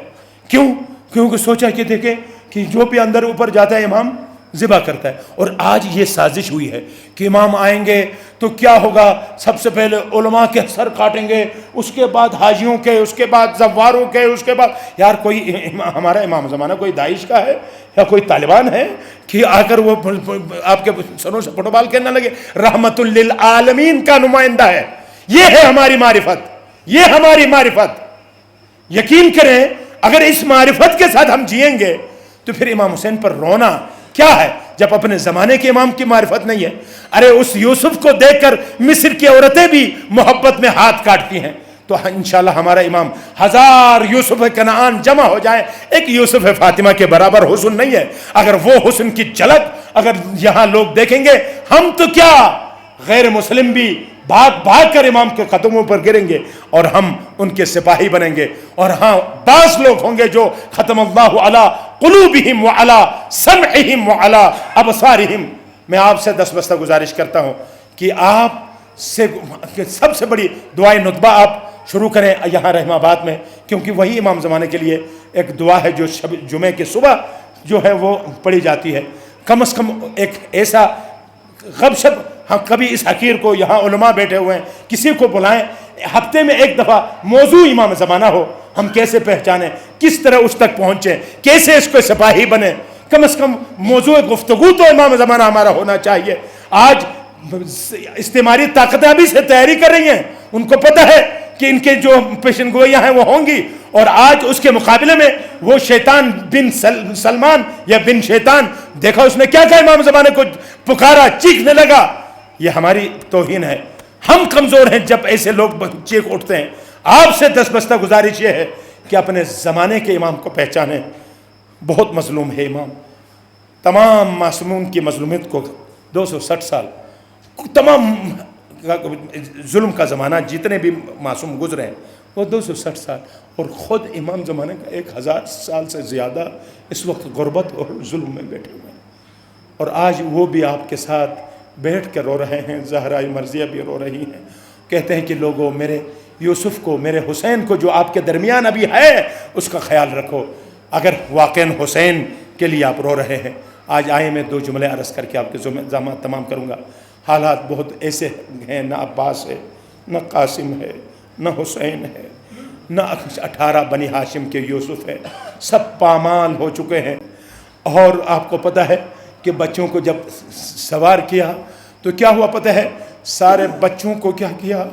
کیوں؟ کیونکہ سوچا کہ دیکھیں کہ جو بھی اندر اوپر جاتا ہے امام ذبح کرتا ہے. اور آج یہ سازش ہوئی ہے کہ امام آئیں گے تو کیا ہوگا، سب سے پہلے علماء کے سر کاٹیں گے، اس کے بعد حاجیوں کے، اس کے بعد زواروں کے، اس کے بعد یار کوئی ہمارا امام زمانہ کوئی داعش کا ہے یا کوئی طالبان ہے کہ آ کر وہ آپ کے سروں سے فٹ بال کھیلنے لگے. رحمت للعالمین کا نمائندہ ہے. یہ ہے ہماری معرفت، یہ ہماری معرفت. یقین کریں اگر اس معرفت کے ساتھ ہم جئیں گے تو پھر امام حسین پر رونا کیا ہے جب اپنے زمانے کے امام کی معرفت نہیں ہے. ارے اس یوسف کو دیکھ کر مصر کی عورتیں بھی محبت میں ہاتھ کاٹتی ہیں. تو انشاءاللہ ہمارا امام 1000 یوسف کنعان جمع ہو جائے، ایک یوسف فاطمہ کے برابر حسن نہیں ہے. اگر وہ حسن کی جھلک اگر یہاں لوگ دیکھیں گے، ہم تو کیا غیر مسلم بھی بھاگ بھاگ کر امام کے قدموں پر گریں گے اور ہم ان کے سپاہی بنیں گے. اور ہاں بعض لوگ ہوں گے جو ختم اللہ علی قلوبہم وعلی سمعہم وعلی ابصارہم. میں آپ سے دستبستہ گزارش کرتا ہوں کہ آپ سے سب سے بڑی دعائے ندبہ آپ شروع کریں یہاں رحمہ آباد میں، کیونکہ وہی امام زمانے کے لیے ایک دعا ہے جو جمعے کے صبح جو ہے وہ پڑھی جاتی ہے. کم از کم ایک ایسا غب شب، ہم کبھی اس حقیر کو، یہاں علماء بیٹھے ہوئے ہیں، کسی کو بلائیں، ہفتے میں ایک دفعہ موضوع امام زمانہ ہو. ہم کیسے پہچانیں، کس طرح اس تک پہنچیں، کیسے اس کو سپاہی بنیں. کم از کم موضوع گفتگو تو امام زمانہ ہمارا ہونا چاہیے. آج استعماری طاقتیں بھی سے تیاری کر رہی ہیں، ان کو پتہ ہے کہ ان کے جو پیشن گوئیاں ہیں وہ ہوں گی، اور آج اس کے مقابلے میں وہ شیطان بن سلمان یا بن شیطان، دیکھا اس نے کیا کہا، امام زمانے کو پکارا، چیخنے لگا. یہ ہماری توہین ہے. ہم کمزور ہیں جب ایسے لوگ چیخ اٹھتے ہیں. آپ سے دستبستہ گزارش یہ ہے کہ اپنے زمانے کے امام کو پہچانیں. بہت مظلوم ہے امام. تمام معصومون کی مظلومیت کو 260 سال تمام ظلم کا زمانہ، جتنے بھی معصوم گزرے ہیں وہ 260 سال، اور خود امام زمانے کا 1000 سال سے زیادہ اس وقت غربت اور ظلم میں بیٹھے ہوئے ہیں. اور آج وہ بھی آپ کے ساتھ بیٹھ کے رو رہے ہیں. زہرا مرضیہ بھی رو رہی ہیں، کہتے ہیں کہ لوگوں میرے یوسف کو، میرے حسین کو جو آپ کے درمیان ابھی ہے اس کا خیال رکھو. اگر واقعاً حسین کے لیے آپ رو رہے ہیں، آج آئے میں 2 جملے عرض کر کے آپ کے الزامات تمام کروں گا. حالات بہت ایسے ہیں، نہ عباس ہے، نہ قاسم ہے، نہ حسین ہے، نہ 18 بنی ہاشم کے یوسف ہے. سب پامال ہو چکے ہیں. اور آپ کو پتہ ہے کہ بچوں کو جب سوار کیا تو کیا ہوا پتہ ہے؟ سارے بچوں کو کیا کیا؟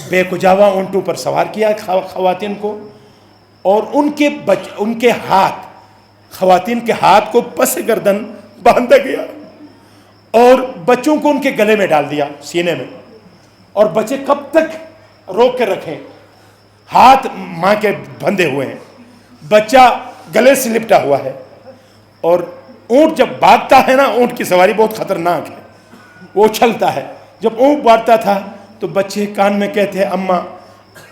بے کجاوا اونٹوں پر سوار کیا خواتین کو، اور ان کے ہاتھ، خواتین کے ہاتھ کو پس گردن باندھا گیا، اور بچوں کو ان کے گلے میں ڈال دیا، سینے میں. اور بچے کب تک روک کے رکھیں؟ ہاتھ ماں کے بندھے ہوئے ہیں، بچہ گلے سے لپٹا ہوا ہے. اور اونٹ جب بھاگتا ہے نا، اونٹ کی سواری بہت خطرناک ہے، وہ اچھلتا ہے. جب اونٹ بھاگتا تھا تو بچے کان میں کہتے ہیں اماں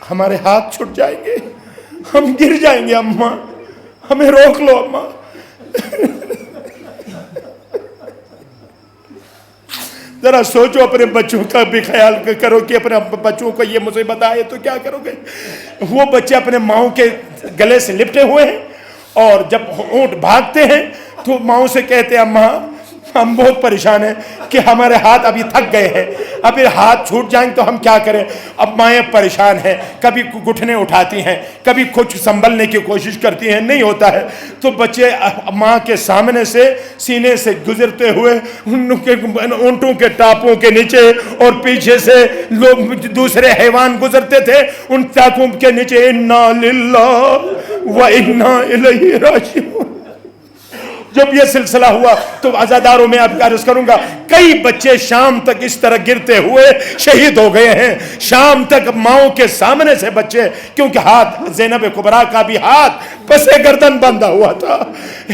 ہمارے ہاتھ چھٹ جائیں گے، ہم گر جائیں گے اماں، ہمیں روک لو اماں. ذرا سوچو، اپنے بچوں کا بھی خیال کرو کہ اپنے بچوں کو یہ مصیبت آئے تو کیا کرو گے. وہ بچے اپنے ماؤں کے گلے سے لپٹے ہوئے ہیں، اور جب اونٹ بھاگتے ہیں تو ماؤں سے کہتے ہیں اماں ہم بہت پریشان ہیں کہ ہمارے ہاتھ ابھی تھک گئے ہیں، ابھی ہاتھ چھوٹ جائیں تو ہم کیا کریں. اب مائیں پریشان ہیں، کبھی گھٹنے اٹھاتی ہیں، کبھی کچھ سنبھلنے کی کوشش کرتی ہیں، نہیں ہوتا ہے. تو بچے ماں کے سامنے سے سینے سے گزرتے ہوئے اونٹوں کے ٹاپوں کے نیچے، اور پیچھے سے لوگ دوسرے حیوان گزرتے تھے، ان ٹاپوں کے نیچے انا للہ و انا الیہ راجعون. جب یہ سلسلہ ہوا تو عزاداروں میں آپ عرض کروں گا، کئی بچے شام تک اس طرح گرتے ہوئے شہید ہو گئے ہیں. شام تک ماؤں کے سامنے سے بچے، کیونکہ ہاتھ زینب کبریٰ کا بھی ہاتھ پسے گردن بندھا ہوا تھا،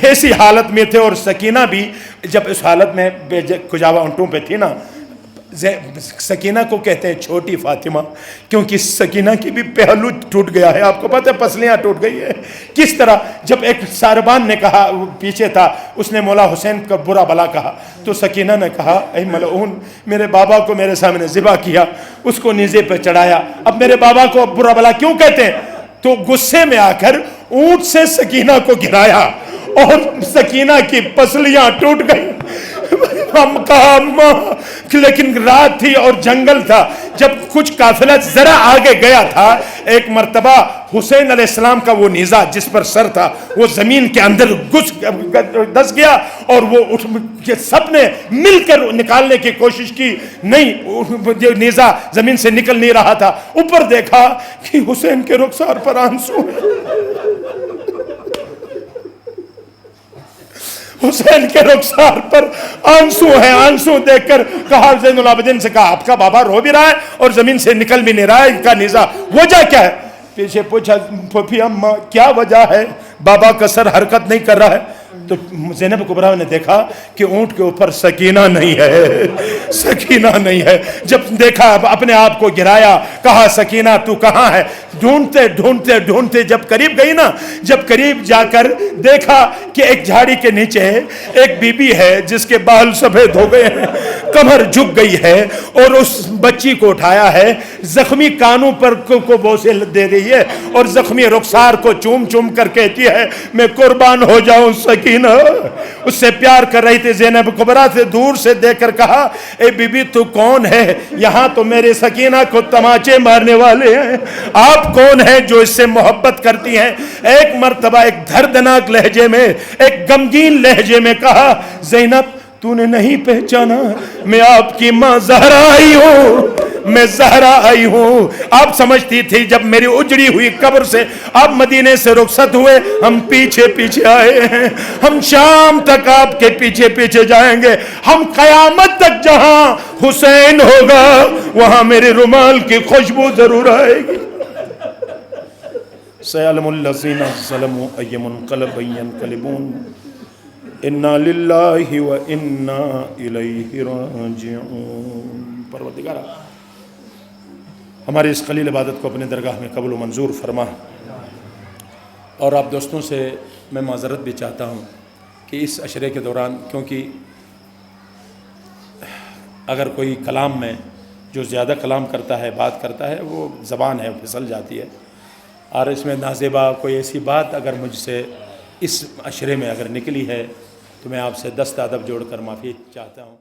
ایسی حالت میں تھے. اور سکینہ بھی جب اس حالت میں بے کجاوا اونٹوں پہ تھی نا، سکینہ کو کہتے ہیں چھوٹی فاطمہ، کیونکہ سکینہ کی بھی پہلو ٹوٹ گیا ہے. آپ کو پتہ ہے پسلیاں ٹوٹ گئی ہے کس طرح. جب ایک ساربان نے کہا، وہ پیچھے تھا، اس نے مولا حسین کا برا بلا کہا، تو سکینہ نے کہا اے ملعون، میرے بابا کو میرے سامنے ذبح کیا، اس کو نیزے پہ چڑھایا، اب میرے بابا کو برا بلا کیوں کہتے ہیں؟ تو غصے میں آ کر اونٹ سے سکینہ کو گرایا، اور سکینہ کی پسلیاں ٹوٹ گئی. ہم کہا اماں، لیکن رات تھی اور جنگل تھا. جب کچھ قافلہ ذرا آگے گیا تھا، ایک مرتبہ حسین علیہ السلام کا وہ نیزہ جس پر سر تھا وہ زمین کے اندر دس گیا، اور وہ سب نے مل کر نکالنے کی کوشش کی، نہیں، نیزہ زمین سے نکل نہیں رہا تھا. اوپر دیکھا کہ حسین کے رخسار پر آنسو ہیں. حسین کے رخسار پر آنسو ہیں. آنسو دیکھ کر کہا، زین العابدین سے کہا آپ کا بابا رو بھی رہا ہے اور زمین سے نکل بھی نہیں رہا ہے، ان کا نیزہ وجہ کیا ہے؟ پیچھے پوچھا پھوپھی اماں کیا وجہ ہے، بابا کا سر حرکت نہیں کر رہا ہے. تو زینب کبریٰ نے دیکھا کہ اونٹ کے اوپر سکینہ نہیں ہے، سکینہ نہیں ہے. جب دیکھا اپنے آپ کو گرایا، کہا سکینہ تو کہاں ہے؟ ڈھونڈتے ڈھونڈتے ڈھونڈتے جب قریب گئی نا، جب قریب جا کر دیکھا کہ ایک جھاڑی کے نیچے ایک بی بی ہے جس کے بال سفید ہو گئے ہیں، کمر جھک گئی ہے، اور اس بچی کو اٹھایا ہے، زخمی کانوں پر کو بوسے دے رہی ہے، اور زخمی رخسار کو چوم چوم کر کہتی ہے میں قربان ہو جاؤں سکینہ. اس سے پیار کر رہی تھی. زینب کبریٰ سے دور سے دیکھ کر کہا اے بی بی تو کون ہے؟ یہاں تو میرے سکینہ کو تماچے مارنے والے ہیں، آپ کون ہیں جو اس سے محبت کرتی ہیں؟ ایک مرتبہ ایک دردناک لہجے میں، ایک غمگین لہجے میں کہا زینب تو نے نہیں پہچانا، میں آپ کی ماں زہرا ہی ہوں، میں زہرا آئی ہوں. آپ سمجھتی تھی جب میری اجڑی ہوئی قبر سے آپ مدینے سے رخصت ہوئے, ہم پیچھے پیچھے آئے ہیں, ہم شام تک آپ کے پیچھے پیچھے جائیں گے, ہم قیامت تک جہاں حسین ہوگا وہاں میرے رومال کی خوشبو ضرور آئے گی. سَيَعْلَمُ الَّذِينَ ظَلَمُوا أَيَّ مُنْقَلَبٍ يَنْقَلِبُونَ اِنَّا لِلَّهِ وَإِنَّا إِلَيْهِ رَاجِعُونَ. پروردگارا ہماری اس قلیل عبادت کو اپنے درگاہ میں قبول و منظور فرما. اور آپ دوستوں سے میں معذرت بھی چاہتا ہوں کہ اس عشرے کے دوران, کیونکہ اگر کوئی کلام میں جو زیادہ کلام کرتا ہے, بات کرتا ہے, وہ زبان ہے پھسل جاتی ہے, اور اس میں نازیبا کوئی ایسی بات اگر مجھ سے اس عشرے میں اگر نکلی ہے تو میں آپ سے دست ادب جوڑ کر معافی چاہتا ہوں.